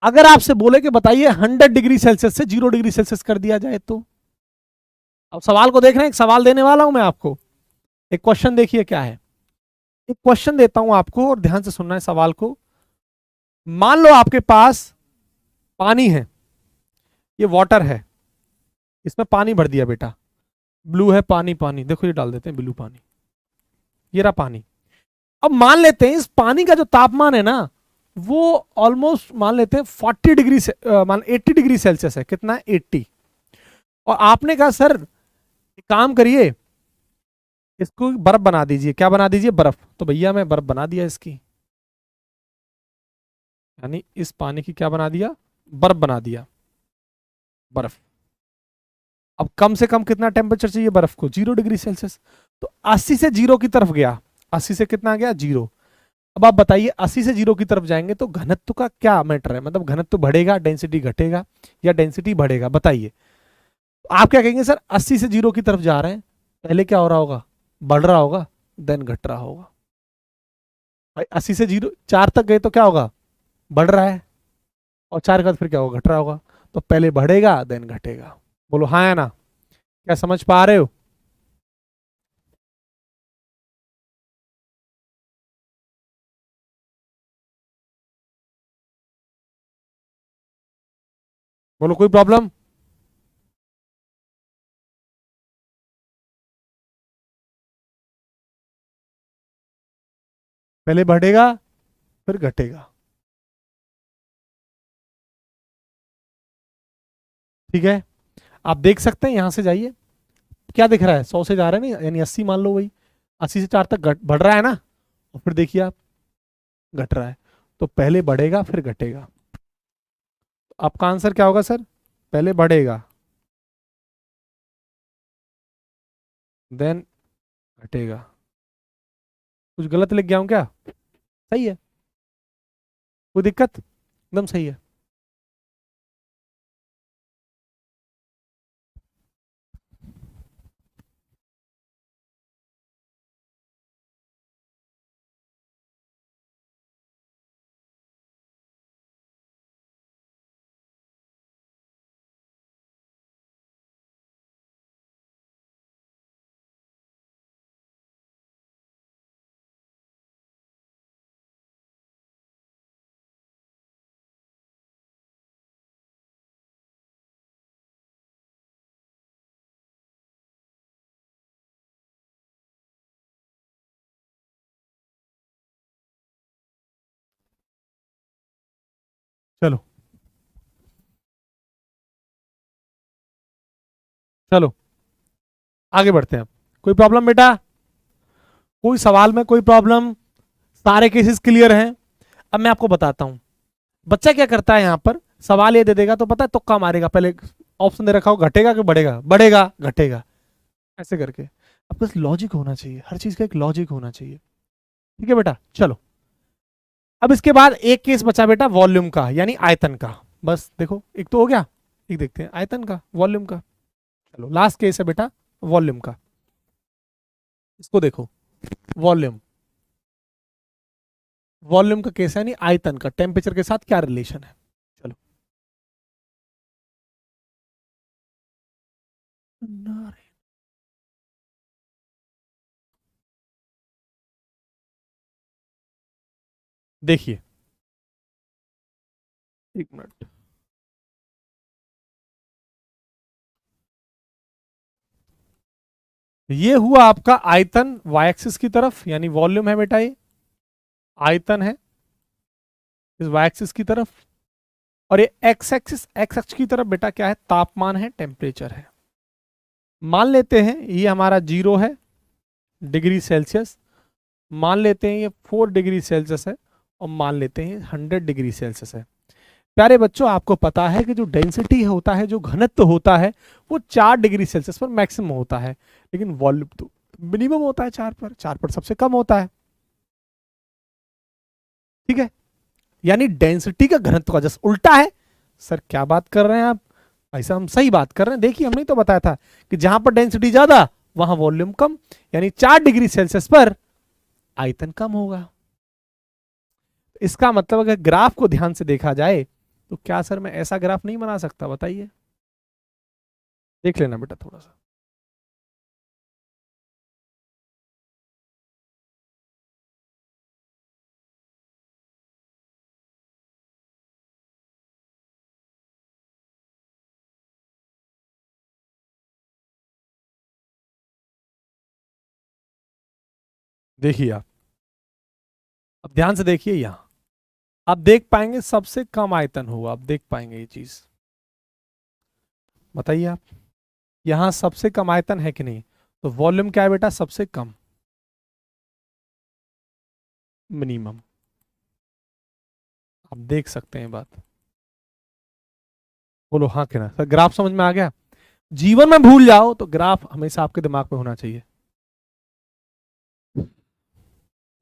अगर आपसे बोले कि बताइए 100 डिग्री सेल्सियस से 0 डिग्री सेल्सियस कर दिया जाए तो? अब सवाल को देख रहे हैं, एक सवाल देने वाला हूं मैं आपको, एक क्वेश्चन देखिए क्या है। एक क्वेश्चन देता हूं आपको और ध्यान से सुनना है सवाल को। मान लो आपके पास पानी है, ये वाटर है, इसमें पानी भर दिया बेटा, ब्लू है पानी, पानी देखो ये डाल देते हैं ब्लू पानी, ये रहा पानी। अब मान लेते हैं इस पानी का जो तापमान है ना, वो ऑलमोस्ट मान लेते हैं 40 डिग्री से 80 डिग्री सेल्सियस है। कितना है? 80। और आपने कहा सर एक काम करिए, इसको बर्फ बना दीजिए। क्या बना दीजिए? बर्फ। तो भैया मैं बर्फ बना दिया इसकी, यानी इस पानी की क्या बना दिया? बर्फ बना दिया, बर्फ। अब कम से कम कितना टेम्परेचर चाहिए बर्फ को? 0 डिग्री सेल्सियस। तो 80 से 0 की तरफ गया, 80 से कितना गया? 0। अब आप बताइए 80 से 0 की तरफ जाएंगे तो घनत्व का क्या मैटर है, मतलब घनत्व बढ़ेगा, डेंसिटी घटेगा या डेंसिटी बढ़ेगा, बताइए। आप क्या कहेंगे सर 80 से 0 की तरफ जा रहे हैं, पहले क्या हो रहा होगा, बढ़ रहा होगा, देन घट रहा होगा। भाई 80 से 0 4 तक गए तो क्या होगा, बढ़ रहा है, और 4 के बाद फिर क्या होगा, घट रहा होगा। तो पहले बढ़ेगा देन घटेगा। बोलो हाँ या ना, क्या समझ पा रहे हो? बोलो कोई प्रॉब्लम? पहले बढ़ेगा फिर घटेगा, ठीक है। आप देख सकते हैं, यहां से जाइए, क्या दिख रहा है, 100 से जा रहा है ना, यानी 80 मान लो, वही 80 से 4 तक बढ़ रहा है ना, और फिर देखिए आप घट रहा है। तो पहले बढ़ेगा फिर घटेगा। आपका आंसर क्या होगा सर, पहले बढ़ेगा देन घटेगा। कुछ गलत लिख गया हूं क्या? सही है, कोई दिक्कत? एकदम सही है। चलो चलो आगे बढ़ते हैं। कोई प्रॉब्लम बेटा, कोई सवाल में कोई प्रॉब्लम? सारे केसेस क्लियर हैं। अब मैं आपको बताता हूं बच्चा क्या करता है, यहां पर सवाल ये दे देगा तो पता है तुक्का मारेगा, पहले ऑप्शन दे रखा हो घटेगा कि बढ़ेगा, बढ़ेगा घटेगा, ऐसे करके। अब बस लॉजिक होना चाहिए, हर चीज का एक लॉजिक होना चाहिए, ठीक है बेटा। चलो अब इसके बाद एक केस बचा बेटा वॉल्यूम का, यानी आयतन का। बस देखो एक तो हो गया, एक देखते हैं आयतन का, वॉल्यूम का। चलो लास्ट केस है बेटा वॉल्यूम का, इसको देखो। वॉल्यूम, वॉल्यूम का केस है, यानी आयतन का टेम्परेचर के साथ क्या रिलेशन है। चलो देखिए, एक मिनट, ये हुआ आपका आयतन वाई एक्सिस की तरफ, यानी वॉल्यूम है बेटा, ये आयतन है इस वाई एक्सिस की तरफ। और ये एक्स एक्सिस, एक्स अक्ष की तरफ बेटा क्या है, तापमान है, टेम्परेचर है। मान लेते हैं ये हमारा 0 है डिग्री सेल्सियस, मान लेते हैं ये 4 डिग्री सेल्सियस है, और मान लेते हैं 100 डिग्री सेल्सियस है। प्यारे बच्चों आपको पता है कि जो डेंसिटी होता है, जो घनत्व होता है, वो 4 डिग्री सेल्सियस पर मैक्सिमम होता है, लेकिन वॉल्यूम तो मिनिमम होता है 4 पर, 4 पर सबसे कम होता है, ठीक है। यानी डेंसिटी का घनत्व का जस्ट उल्टा है। सर क्या बात कर रहे हैं आप, ऐसा हम सही बात कर रहे हैं, देखिए हमने तो बताया था कि जहां पर डेंसिटी ज्यादा वहां वॉल्यूम कम, यानी 4 डिग्री सेल्सियस पर आयतन कम होगा। इसका मतलब अगर ग्राफ को ध्यान से देखा जाए तो क्या सर मैं ऐसा ग्राफ नहीं बना सकता, बताइए, देख लेना बेटा थोड़ा सा। देखिए आप, अब ध्यान से देखिए, यहां आप देख पाएंगे सबसे कम आयतन होगा, आप देख पाएंगे ये चीज, बताइए आप, यहां सबसे कम आयतन है कि नहीं? तो वॉल्यूम क्या है बेटा, सबसे कम, मिनिमम। आप देख सकते हैं बात, बोलो हाँ कि ना। सर ग्राफ समझ में आ गया? जीवन में भूल जाओ तो ग्राफ हमेशा आपके दिमाग में होना चाहिए।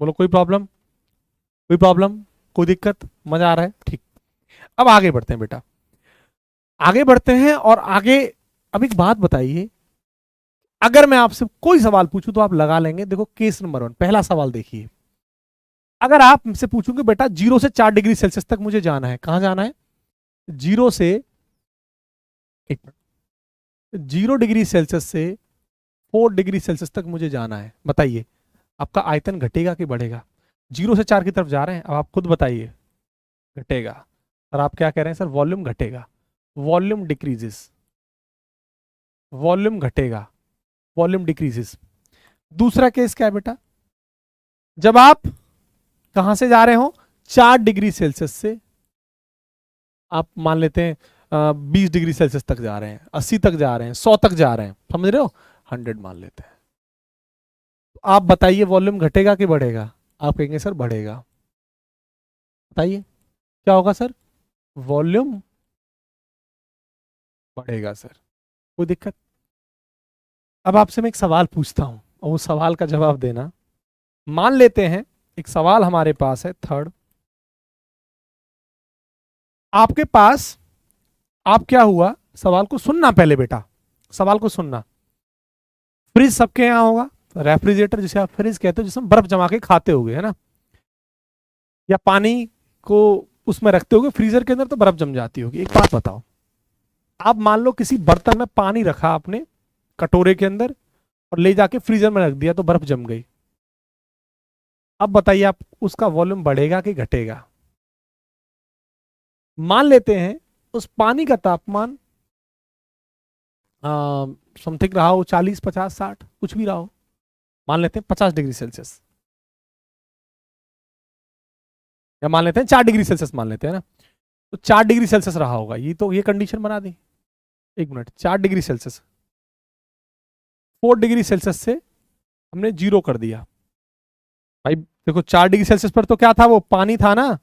बोलो कोई प्रॉब्लम? कोई प्रॉब्लम, कोई दिक्कत, मजा आ रहा है? ठीक। अब आगे बढ़ते हैं बेटा, आगे बढ़ते हैं और आगे। अब एक बात बताइए, अगर मैं आपसे कोई सवाल पूछूं तो आप लगा लेंगे। देखो केस नंबर 1, पहला सवाल देखिए। अगर आप मुझसे पूछोगे बेटा 0 से 4 डिग्री सेल्सियस तक मुझे जाना है, कहां जाना है? 0 डिग्री सेल्सियस से 4 डिग्री सेल्सियस तक मुझे जाना है। बताइए आपका आयतन घटेगा कि बढ़ेगा? 0 से 4 की तरफ जा रहे हैं, अब आप खुद बताइए। घटेगा। और आप क्या कह रहे हैं? सर वॉल्यूम घटेगा। वॉल्यूम डिक्रीजेस, वॉल्यूम घटेगा, वॉल्यूम डिक्रीजेस। दूसरा केस क्या है बेटा? जब आप कहां से जा रहे हो? 4 डिग्री सेल्सियस से आप मान लेते हैं 20 डिग्री सेल्सियस तक जा रहे हैं, 80 तक जा रहे हैं, 100 तक जा रहे हैं, समझ रहे हो? 100 मान लेते हैं। आप बताइए वॉल्यूम घटेगा कि बढ़ेगा? आप कहेंगे सर बढ़ेगा। बताइए क्या होगा सर? वॉल्यूम बढ़ेगा सर। कोई दिक्कत? अब आपसे मैं एक सवाल पूछता हूं और उस सवाल का जवाब देना। मान लेते हैं एक सवाल हमारे पास है, थर्ड। आपके पास, आप क्या हुआ, सवाल को सुनना पहले बेटा, सवाल को सुनना। फ्रिज सबके यहाँ होगा, रेफ्रिजरेटर जिसे आप फ्रिज कहते हो, जिसमें बर्फ जमा के खाते होगे, है ना? या पानी को उसमें रखते होगे फ्रीजर के अंदर तो बर्फ जम जाती होगी। एक बात बताओ, आप मान लो किसी बर्तन में पानी रखा आपने, कटोरे के अंदर, और ले जाके फ्रीजर में रख दिया तो बर्फ जम गई। अब बताइए आप उसका वॉल्यूम बढ़ेगा कि घटेगा? मान लेते हैं उस पानी का तापमान समथिंग रहा हो 40, 50, 60, कुछ भी रहा हो। मान लेते हैं 50 डिग्री सेल्सियस, या मान लेते हैं 4 डिग्री सेल्सियस, मान लेते हैं ना। तो 4 डिग्री सेल्सियस रहा होगा, ये तो ये कंडीशन बना दी। एक minute, 4 degree Celsius, 4 degree Celsius से हमने 0 कर दिया। भाई देखो 4 डिग्री सेल्सियस पर तो क्या था? वो पानी था ना।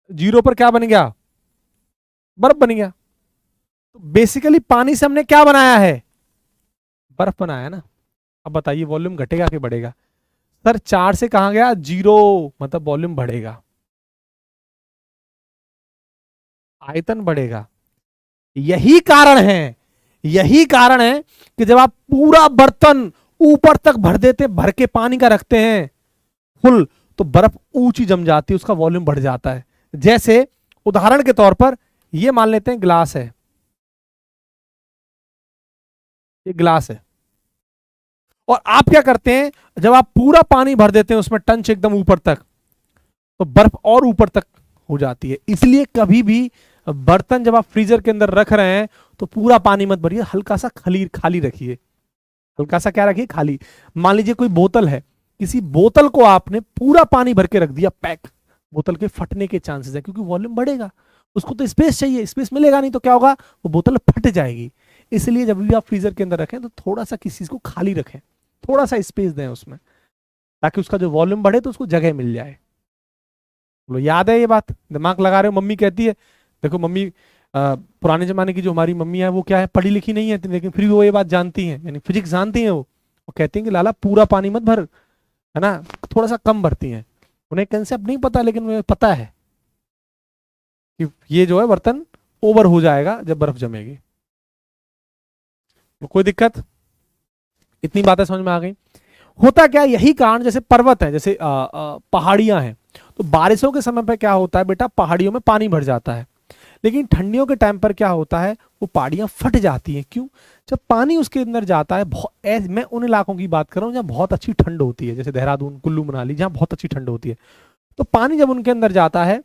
0 पर क्या बन गया? बर्फ बन गया। तो बेसिकली पानी से हमने क्या बनाया है? बर्फ बनाया ना। अब बताइए वॉल्यूम घटेगा कि बढ़ेगा? सर 4 से कहां गया? 0, मतलब वॉल्यूम बढ़ेगा, आयतन बढ़ेगा। यही कारण है, यही कारण है कि जब आप पूरा बर्तन ऊपर तक भर देते, भर के पानी का रखते हैं फुल, तो बर्फ ऊंची जम जाती है, उसका वॉल्यूम बढ़ जाता है। जैसे उदाहरण के तौर पर ये मान लेते हैं ग्लास है, ये ग्लास है, और आप क्या करते हैं, जब आप पूरा पानी भर देते हैं उसमें टंच एकदम ऊपर तक, तो बर्फ और ऊपर तक हो जाती है। इसलिए कभी भी बर्तन जब आप फ्रीजर के अंदर रख रहे हैं तो पूरा पानी मत भरिए, हल्का सा खाली खाली रखिए। हल्का सा क्या रखिए? खाली। मान लीजिए कोई बोतल है, किसी बोतल को आपने पूरा पानी भर के रख दिया पैक, बोतल के फटने के चांसेस है, क्योंकि वॉल्यूम बढ़ेगा, उसको तो स्पेस चाहिए, स्पेस मिलेगा नहीं तो क्या होगा? वो बोतल फट जाएगी। इसलिए जब भी आप फ्रीजर के अंदर रखें तो थोड़ा सा किसी चीज को खाली रखें, थोड़ा सा स्पेस दें उसमें, ताकि उसका जो वॉल्यूम बढ़े तो उसको जगह मिल जाए। बोलो याद है ये बात? दिमाग लगा रहे हो? मम्मी कहती है, देखो मम्मी पुराने जमाने की जो हमारी मम्मी है वो क्या है, पढ़ी लिखी नहीं है, लेकिन फिर भी वो ये बात जानती है, यानी फिजिक्स जानती है। वो कहती है कि लाला पूरा पानी मत भर, है ना, थोड़ा सा कम भरती हैं। उन्हें कंसेप्ट नहीं पता, लेकिन उन्हें पता है कि ये जो है बर्तन ओवर हो जाएगा जब बर्फ जमेगी। तो कोई दिक्कत? इतनी बातें समझ में आ गई? होता क्या, यही कारण, जैसे पर्वत है, जैसे पहाड़ियां हैं, तो बारिशों के समय पर क्या होता है बेटा, पहाड़ियों में पानी भर जाता है। लेकिन ठंडियों के टाइम पर क्या होता है, वो पहाड़ियां फट जाती हैं। क्यों? जब पानी उसके अंदर जाता है, मैं उन इलाकों की बात कर रहा हूँ जहाँ बहुत अच्छी ठंड होती है, जैसे देहरादून, कुल्लू मनाली, जहाँ बहुत अच्छी ठंड होती है। तो पानी जब उनके अंदर जाता है,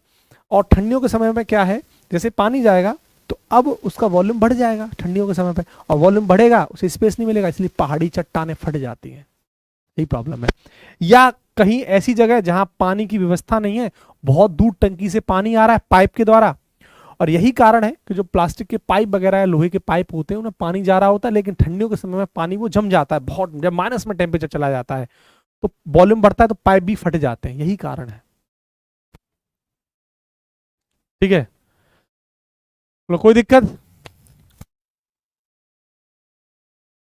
और ठंडियों के समय में क्या है, जैसे पानी जाएगा तो अब उसका वॉल्यूम बढ़ जाएगा ठंडियों के समय पे, और वॉल्यूम बढ़ेगा, उसे स्पेस नहीं मिलेगा, इसलिए पहाड़ी चट्टानें फट जाती हैं। यही प्रॉब्लम है। या कहीं ऐसी जगह जहां पानी की व्यवस्था नहीं है, बहुत दूर टंकी से पानी आ रहा है पाइप के द्वारा, और यही कारण है कि जो प्लास्टिक के पाइप वगैरह है, लोहे के पाइप होते हैं, उनमें पानी जा रहा होता है, लेकिन ठंडियों के समय में पानी वो जम जाता है, बहुत जब माइनस में टेम्परेचर चला जाता है तो वॉल्यूम बढ़ता है, तो पाइप भी फट जाते हैं। यही कारण है। ठीक है, तो कोई दिक्कत,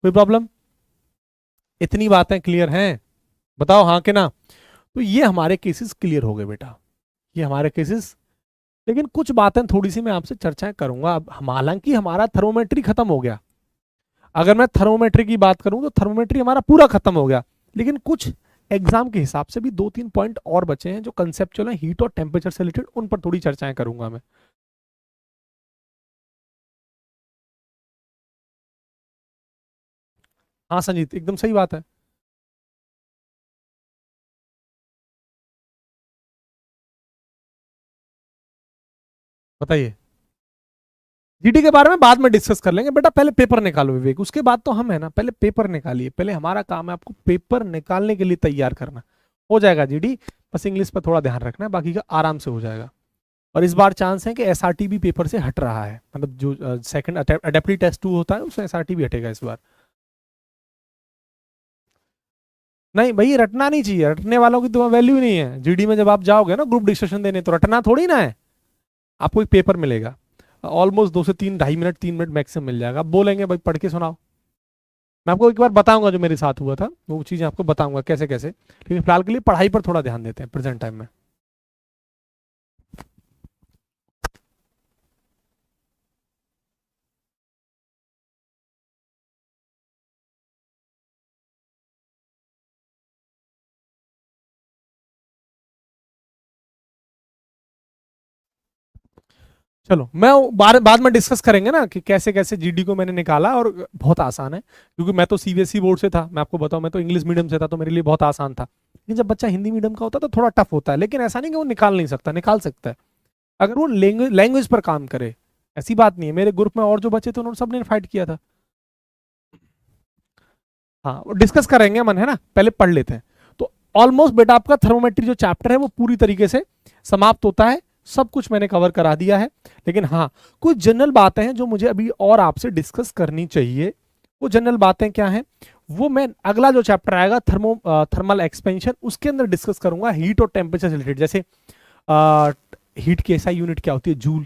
कोई प्रॉब्लम? इतनी बातें क्लियर हैं? बताओ हाँ कि ना। तो ये हमारे केसेस क्लियर हो गए बेटा, ये हमारे केसेस। लेकिन कुछ बातें थोड़ी सी मैं आपसे चर्चाएं करूंगा। अब हालांकि हमारा थर्मोमेट्री खत्म हो गया, अगर मैं थर्मोमेट्री की बात करूं तो थर्मोमेट्री हमारा पूरा खत्म हो गया, लेकिन कुछ एग्जाम के हिसाब से भी 2-3 पॉइंट और बचे हैं जो कंसेप्चुअल हैं हीट और टेम्परेचर से रिलेटेड, उन पर थोड़ी चर्चाएं करूंगा मैं। हाँ संजीत, एकदम सही बात है। बताइए। जीडी के बारे में बाद में डिस्कस कर लेंगे बेटा, पहले पेपर निकालो विवेक, उसके बाद तो हम है ना, पहले पेपर निकालिए, पहले हमारा काम है आपको पेपर निकालने के लिए तैयार करना। हो जाएगा जीडी, बस इंग्लिश पर थोड़ा ध्यान रखना है, बाकी का आराम से हो जाएगा। और इस बार चांस है कि एसआरटी भी पेपर से हट रहा है, मतलब जो सेकंड अडेप्टिव टेस्ट 2 होता है उसमें एसआरटी भी हटेगा इस बार। नहीं भाई, रटना नहीं चाहिए, रटने वालों की तो वैल्यू नहीं है। जीडी में जब आप जाओगे ना ग्रुप डिस्कशन देने, तो रटना थोड़ी ना है, आपको एक पेपर मिलेगा, ऑलमोस्ट 2 से 3, 2.5 मिनट 3 मिनट मैक्सिमम मिल जाएगा। आप बोलेंगे भाई पढ़ के सुनाओ, मैं आपको एक बार बताऊंगा जो मेरे साथ हुआ था, वो चीजें आपको बताऊंगा कैसे कैसे, लेकिन फिलहाल के लिए पढ़ाई पर थोड़ा ध्यान देते हैं प्रेजेंट टाइम में। चलो मैं बाद में डिस्कस करेंगे ना कि कैसे कैसे जीडी को मैंने निकाला, और बहुत आसान है क्योंकि मैं तो सीबीएसई बोर्ड से था, मैं आपको बताऊं, मैं तो इंग्लिश मीडियम से था, तो मेरे लिए बहुत आसान था। लेकिन जब बच्चा हिंदी मीडियम का होता है तो थोड़ा टफ होता है, लेकिन ऐसा नहीं कि वो निकाल नहीं सकता, निकाल सकता है अगर वो लैंग्वेज पर काम करे। ऐसी बात नहीं है, मेरे ग्रुप में और जो बच्चे थे उन्होंने सबने फाइट किया था। हाँ डिस्कस करेंगे मन है ना, पहले पढ़ लेते हैं। तो ऑलमोस्ट बेटा आपका थर्मोमेट्री जो चैप्टर है वो पूरी तरीके से समाप्त होता है, सब कुछ मैंने कवर करा दिया है। लेकिन हाँ, कुछ जनरल बातें हैं जो मुझे अभी और आपसे डिस्कस करनी चाहिए। वो जनरल बातें क्या हैं, वो मैं अगला जो चैप्टर आएगा थर्मल एक्सपेंशन, उसके अंदर डिस्कस करूंगा हीट और टेम्परेचर से रिलेटेड। जैसे हीट की एसआई यूनिट क्या होती है, जूल।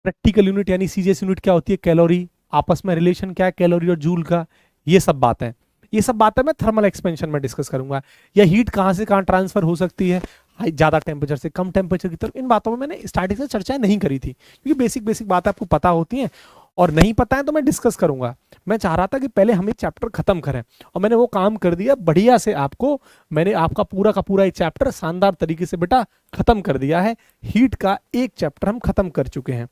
प्रैक्टिकल यूनिट यानी सीजीएस यूनिट क्या होती है, कैलोरी। आपस में रिलेशन क्या है कैलोरी और जूल का, ये सब बातें, ये सब बातें मैं थर्मल एक्सपेंशन में डिस्कस करूंगा। या हीट कहां से कहां ट्रांसफर हो सकती है, ज्यादा टेम्परेचर से कम टेम्परेचर की तरफ, इन बातों में मैंने स्टार्टिंग से चर्चा नहीं करी थी, क्योंकि बेसिक बेसिक बातें आपको पता होती हैं, और नहीं पता है तो मैं डिस्कस करूंगा। मैं चाह रहा था कि पहले हम एक चैप्टर खत्म करें, और मैंने वो काम कर दिया बढ़िया से। आपको मैंने आपका पूरा का पूरा एक चैप्टर शानदार तरीके से बेटा खत्म कर दिया है। हीट का एक चैप्टर हम खत्म कर चुके हैं,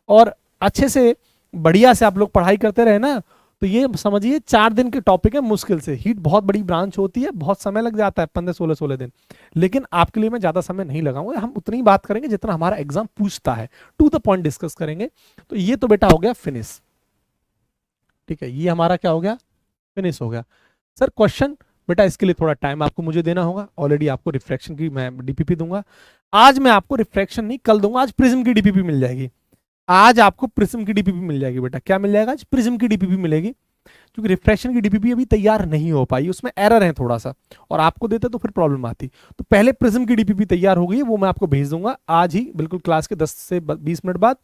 और अच्छे से बढ़िया से आप लोग पढ़ाई करते रहे ना, तो ये समझिए 4 दिन के टॉपिक है मुश्किल से। हीट बहुत बड़ी ब्रांच होती है, बहुत समय लग जाता है, 15-16 दिन, लेकिन आपके लिए मैं ज्यादा समय नहीं लगाऊंगा। हम उतनी बात करेंगे जितना हमारा एग्जाम पूछता है, टू द पॉइंट डिस्कस करेंगे। तो ये तो बेटा हो गया फिनिश, ठीक है, ये हमारा क्या हो गया, फिनिश हो गया। सर क्वेश्चन, बेटा इसके लिए थोड़ा टाइम आपको मुझे देना होगा। ऑलरेडी आपको रिफ्रैक्शन की मैं डीपीपी दूंगा, आज मैं आपको रिफ्रैक्शन नहीं कल दूंगा, आज प्रिज्म की डीपीपी मिल जाएगी। आज आपको प्रिज्म की डीपीपी मिल जाएगी बेटा, क्या मिल जाएगा, आज प्रिज्म की डीपीपी मिलेगी, क्योंकि रिफ्रैक्शन की डीपीपी अभी तैयार नहीं हो पाई, उसमें एरर है थोड़ा सा, और आपको देते तो फिर प्रॉब्लम आती। तो पहले प्रिज्म की डीपीपी तैयार हो गई है, वो मैं आपको भेज दूंगा आज ही, बिल्कुल क्लास के 10 से 20 मिनट बाद।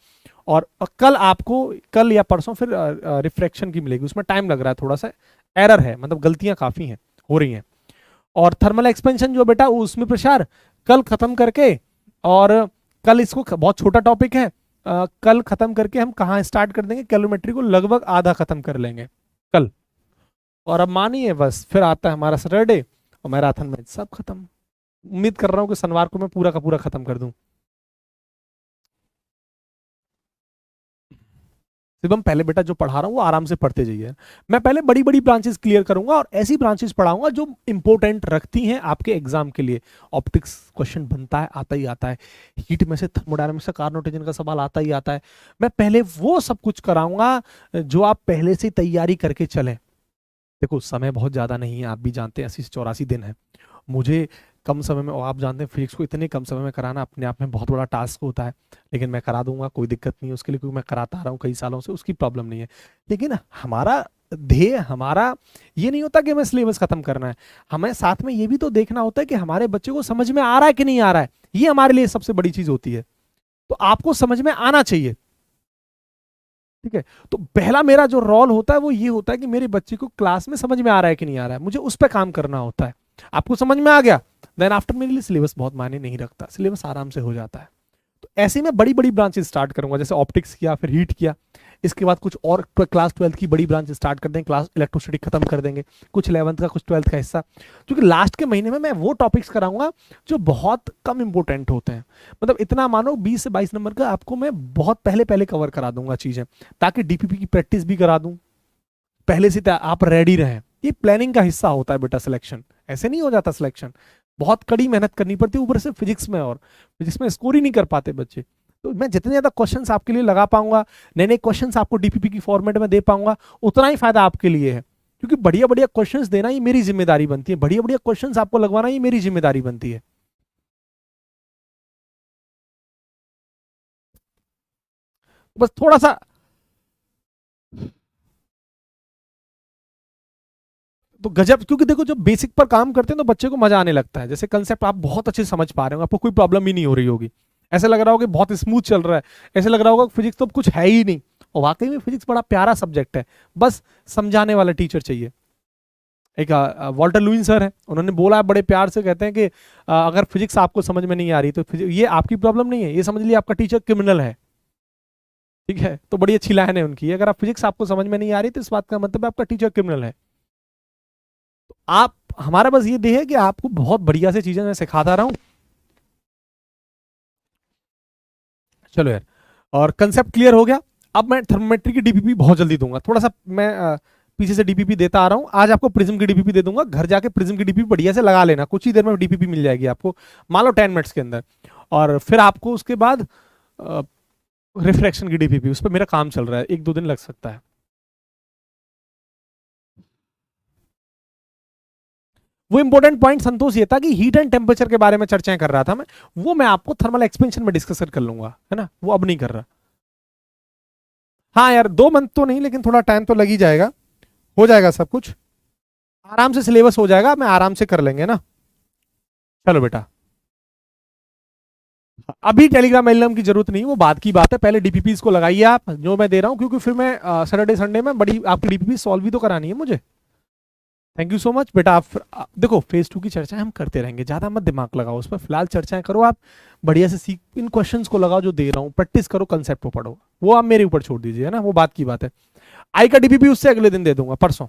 और कल आपको, कल या परसों फिर रिफ्रैक्शन की मिलेगी, उसमें टाइम लग रहा है, थोड़ा सा एरर है, मतलब गलतियां काफी हैं, हो रही हैं। और थर्मल एक्सपेंशन जो बेटा उसमें प्रसार कल खत्म करके, और कल इसको बहुत छोटा टॉपिक है, कल खत्म करके हम कहाँ स्टार्ट कर देंगे, कैलोरीमेट्री को लगभग आधा खत्म कर लेंगे कल। और अब मानिए बस फिर आता है हमारा सैटरडे, और मैराथन मैच सब खत्म। उम्मीद कर रहा हूँ कि शनिवार को मैं पूरा का पूरा खत्म कर दूं। शिवम पहले बेटा जो पढ़ा रहा हूँ वो आराम से पढ़ते जाइए। मैं पहले बड़ी बड़ी ब्रांचेस क्लियर करूंगा, और ऐसी ब्रांचेस पढ़ाऊंगा जो इंपॉर्टेंट रखती हैं आपके एग्जाम के लिए। ऑप्टिक्स क्वेश्चन बनता है, आता ही आता है। हीट में से थर्मोडायनामिक्स का कार्नोटेजन का सवाल आता ही आता है। मैं पहले वो सब कुछ कराऊंगा जो आप पहले से तैयारी करके चलें। देखो समय बहुत ज्यादा नहीं है, आप भी जानते हैं 80 से 84 दिन है। मुझे कम समय में, और आप जानते हैं फिजिक्स को इतने कम समय में कराना अपने आप में बहुत बड़ा टास्क होता है, लेकिन मैं करा दूंगा, कोई दिक्कत नहीं है उसके लिए, क्योंकि मैं कराता आ रहा हूँ कई सालों से, उसकी प्रॉब्लम नहीं है। लेकिन हमारा ध्येय, हमारा ये नहीं होता कि हमें सिलेबस खत्म करना है, हमें साथ में ये भी तो देखना होता है कि हमारे बच्चे को समझ में आ रहा है कि नहीं आ रहा है। ये हमारे लिए सबसे बड़ी चीज होती है, तो आपको समझ में आना चाहिए, ठीक है। तो पहला मेरा जो रोल होता है वो ये होता है कि मेरे बच्चे को क्लास में समझ में आ रहा है कि नहीं आ रहा है, मुझे उस पर काम करना होता है। आपको समझ में आ गया, देन आफ्टर मेरे लिए सिलेबस बहुत मायने नहीं रखता, सिलेबस आराम से हो जाता है। तो ऐसे में बड़ी बड़ी ब्रांचेस स्टार्ट करूंगा, जैसे ऑप्टिक्स किया, फिर हीट किया, इसके बाद कुछ और क्लास 12 की बड़ी ब्रांच स्टार्ट कर देंगे, क्लास इलेक्ट्रोस्टैटिक खत्म कर देंगे, कुछ 11th का कुछ 12th का हिस्सा, क्योंकि लास्ट के महीने में मैं वो टॉपिक्स कराऊंगा जो बहुत कम इंपॉर्टेंट होते हैं। मतलब इतना मानो 20 से 22 नंबर का आपको मैं बहुत पहले पहले कवर करा दूंगा चीजें, ताकि डीपीपी की प्रैक्टिस भी करा दूं, पहले से आप रेडी रहें। ये प्लानिंग का हिस्सा होता है बेटा, सिलेक्शन ऐसे नहीं हो जाता। सिलेक्शन बहुत कड़ी मेहनत करनी पड़ती है, ऊपर से फिजिक्स में, और फिजिक्स में स्कोर ही नहीं कर पाते बच्चे। तो मैं जितने ज्यादा क्वेश्चंस आपके लिए लगा पाऊंगा, नए नए क्वेश्चंस आपको डीपीपी की फॉर्मेट में दे पाऊंगा, उतना ही फायदा आपके लिए है। क्योंकि बढ़िया बढ़िया क्वेश्चंस देना ही मेरी जिम्मेदारी बनती है, बढ़िया बढ़िया क्वेश्चंस आपको लगवाना ही मेरी जिम्मेदारी बनती है। बस थोड़ा सा तो गजब, क्योंकि देखो जब बेसिक पर काम करते हैं तो बच्चे को मजा आने लगता है। जैसे कंसेप्ट आप बहुत अच्छे से समझ पा रहे हो, आपको कोई प्रॉब्लम ही नहीं हो रही होगी, ऐसे लग रहा होगा कि बहुत स्मूथ चल रहा है, ऐसे लग रहा होगा फिजिक्स तो कुछ है ही नहीं। और वाकई में फिजिक्स बड़ा प्यारा सब्जेक्ट है, बस समझाने वाला टीचर चाहिए। एक वॉल्टर लुईन सर है, उन्होंने बोला बड़े प्यार से, कहते हैं कि अगर फिजिक्स आपको समझ में नहीं आ रही तो ये आपकी प्रॉब्लम नहीं है, ये समझ लिया आपका टीचर क्रिमिनल है। ठीक है, तो बड़ी अच्छी लाइन है उनकी, अगर आप फिजिक्स आपको समझ में नहीं आ रही तो इस बात का मतलब आपका टीचर क्रिमिनल है। तो आप, हमारा बस ये देह है कि आपको बहुत बढ़िया से चीजें मैं सिखाता रहा हूं। चलो यार, और कंसेप्ट क्लियर हो गया। अब मैं थर्मोमेट्री की डीपीपी बहुत जल्दी दूंगा, थोड़ा सा मैं पीछे से डीपीपी देता आ रहा हूं। आज आपको प्रिज्म की डीपीपी दे दूंगा, घर जाके प्रिज्म की डीपीपी बढ़िया से लगा लेना, कुछ ही देर में डीपीपी मिल जाएगी आपको, मान लो 10 मिनट्स के अंदर। और फिर आपको उसके बाद रिफ्रैक्शन की डीपीपी, उस पर मेरा काम चल रहा है, 1-2 दिन लग सकता है। वो इंपॉर्टेंट पॉइंट संतोष ये था कि हीट एंड टेम्परेचर के बारे में चर्चाएं कर रहा था मैं, वो मैं आपको थर्मल एक्सपेंशन में डिस्कस कर लूंगा, है ना, वो अब नहीं कर रहा। हाँ यार, 2 मंथ तो नहीं, लेकिन थोड़ा टाइम तो लग ही जाएगा, हो जाएगा सब कुछ आराम से, सिलेबस हो जाएगा, मैं आराम से कर लेंगे ना। चलो बेटा, अभी टेलीग्राम एल्बम की जरूरत नहीं, वो बाद की बात है, पहले डीपीपी को लगाइए आप जो मैं दे रहा हूं, क्योंकि फिर मैं सैटरडे संडे में बड़ी आपकी डीपीपी सॉल्व भी तो करानी है मुझे। थैंक यू सो मच बेटा। आप देखो फेज 2 की चर्चा हम करते रहेंगे, ज्यादा मत दिमाग लगाओ उस पर, फिलहाल चर्चाएं करो आप, बढ़िया से सीख, इन क्वेश्चंस को लगाओ जो दे रहा हूँ, प्रैक्टिस करो, कंसेप्ट को पढ़ो, वो आप मेरे ऊपर छोड़ दीजिए, है ना, वो बात की बात है। आई का डीपीपी उससे अगले दिन दे दूंगा, परसों।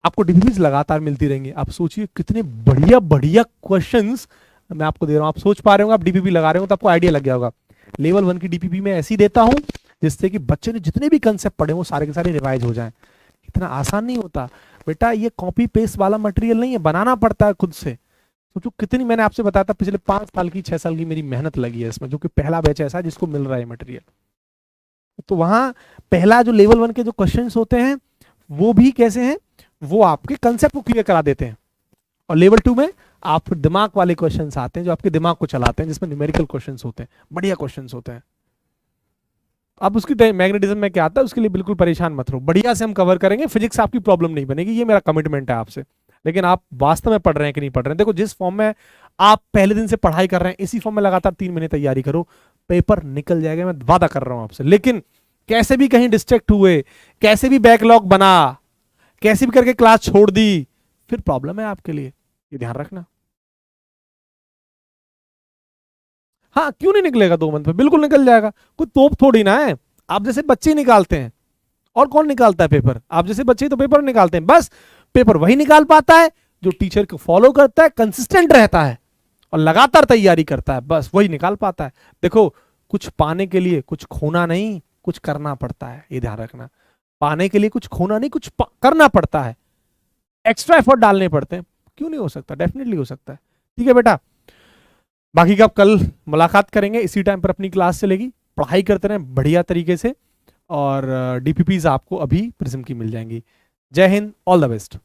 आपको डीपीपी लगातार मिलती रहेंगी, आप सोचिए कितने बढ़िया बढ़िया क्वेश्चन मैं आपको दे रहा हूँ, आप सोच पा रहे हो, आप डीपीपी लगा रहे हो तो आपको आइडिया लग गया होगा। लेवल 1 की डीपीपी में ऐसी देता हूँ जिससे कि बच्चे ने जितने भी कंसेप्ट पढ़े वो सारे के सारे रिवाइज हो जाएं। इतना आसान नहीं होता बेटा, ये कॉपी पेस्ट वाला मटेरियल नहीं है, बनाना पड़ता है खुद से। सोचो कितनी, मैंने आपसे बताया था पिछले 5 साल की 6 साल की मेरी मेहनत लगी है इसमें, जो कि पहला बैच ऐसा है जिसको मिल रहा है मटेरियल। तो वहां पहला जो लेवल 1 के जो क्वेश्चंस होते हैं वो भी कैसे हैं, वो आपके कंसेप्ट को क्लियर करा देते हैं। और लेवल 2 में आप दिमाग वाले क्वेश्चंस आते हैं जो आपके दिमाग को चलाते हैं, जिसमें न्यूमेरिकल क्वेश्चंस होते हैं, बढ़िया क्वेश्चंस होते हैं। अब उसकी मैग्नेटिज्म में क्या आता है उसके लिए बिल्कुल परेशान मत रहो, बढ़िया से हम कवर करेंगे, फिजिक्स आपकी प्रॉब्लम नहीं बनेगी, ये मेरा कमिटमेंट है आपसे। लेकिन आप वास्तव में पढ़ रहे हैं कि नहीं पढ़ रहे हैं, देखो जिस फॉर्म में आप पहले दिन से पढ़ाई कर रहे हैं, इसी फॉर्म में लगातार 3 महीने तैयारी करो, पेपर निकल जाएगा, मैं वादा कर रहा हूं आपसे। लेकिन कैसे भी कहीं डिस्ट्रैक्ट हुए, कैसे भी बैकलॉग बना, कैसे भी करके क्लास छोड़ दी, फिर प्रॉब्लम है आपके लिए, ये ध्यान रखना। हाँ क्यों नहीं निकलेगा 2 मंथ में, बिल्कुल निकल जाएगा, कोई तोप थोड़ी ना है, आप जैसे बच्चे निकालते हैं, और कौन निकालता है पेपर, आप जैसे बच्चे तो पेपर निकालते हैं, बस पेपर वही निकाल पाता है जो टीचर को फॉलो करता है, कंसिस्टेंट रहता है और लगातार तैयारी करता है, बस वही निकाल पाता है। देखो कुछ पाने के लिए कुछ खोना नहीं, कुछ करना पड़ता है, ये ध्यान रखना। पाने के लिए कुछ खोना नहीं, कुछ करना पड़ता है, एक्स्ट्रा एफर्ट डालने पड़ते हैं। क्यों नहीं हो सकता, डेफिनेटली हो सकता है। ठीक है बेटा, बाकी का आप कल मुलाकात करेंगे, इसी टाइम पर अपनी क्लास चलेगी, पढ़ाई करते रहें बढ़िया तरीके से, और डीपीपीज आपको अभी प्रिज्म की मिल जाएंगी। जय हिंद, ऑल द बेस्ट।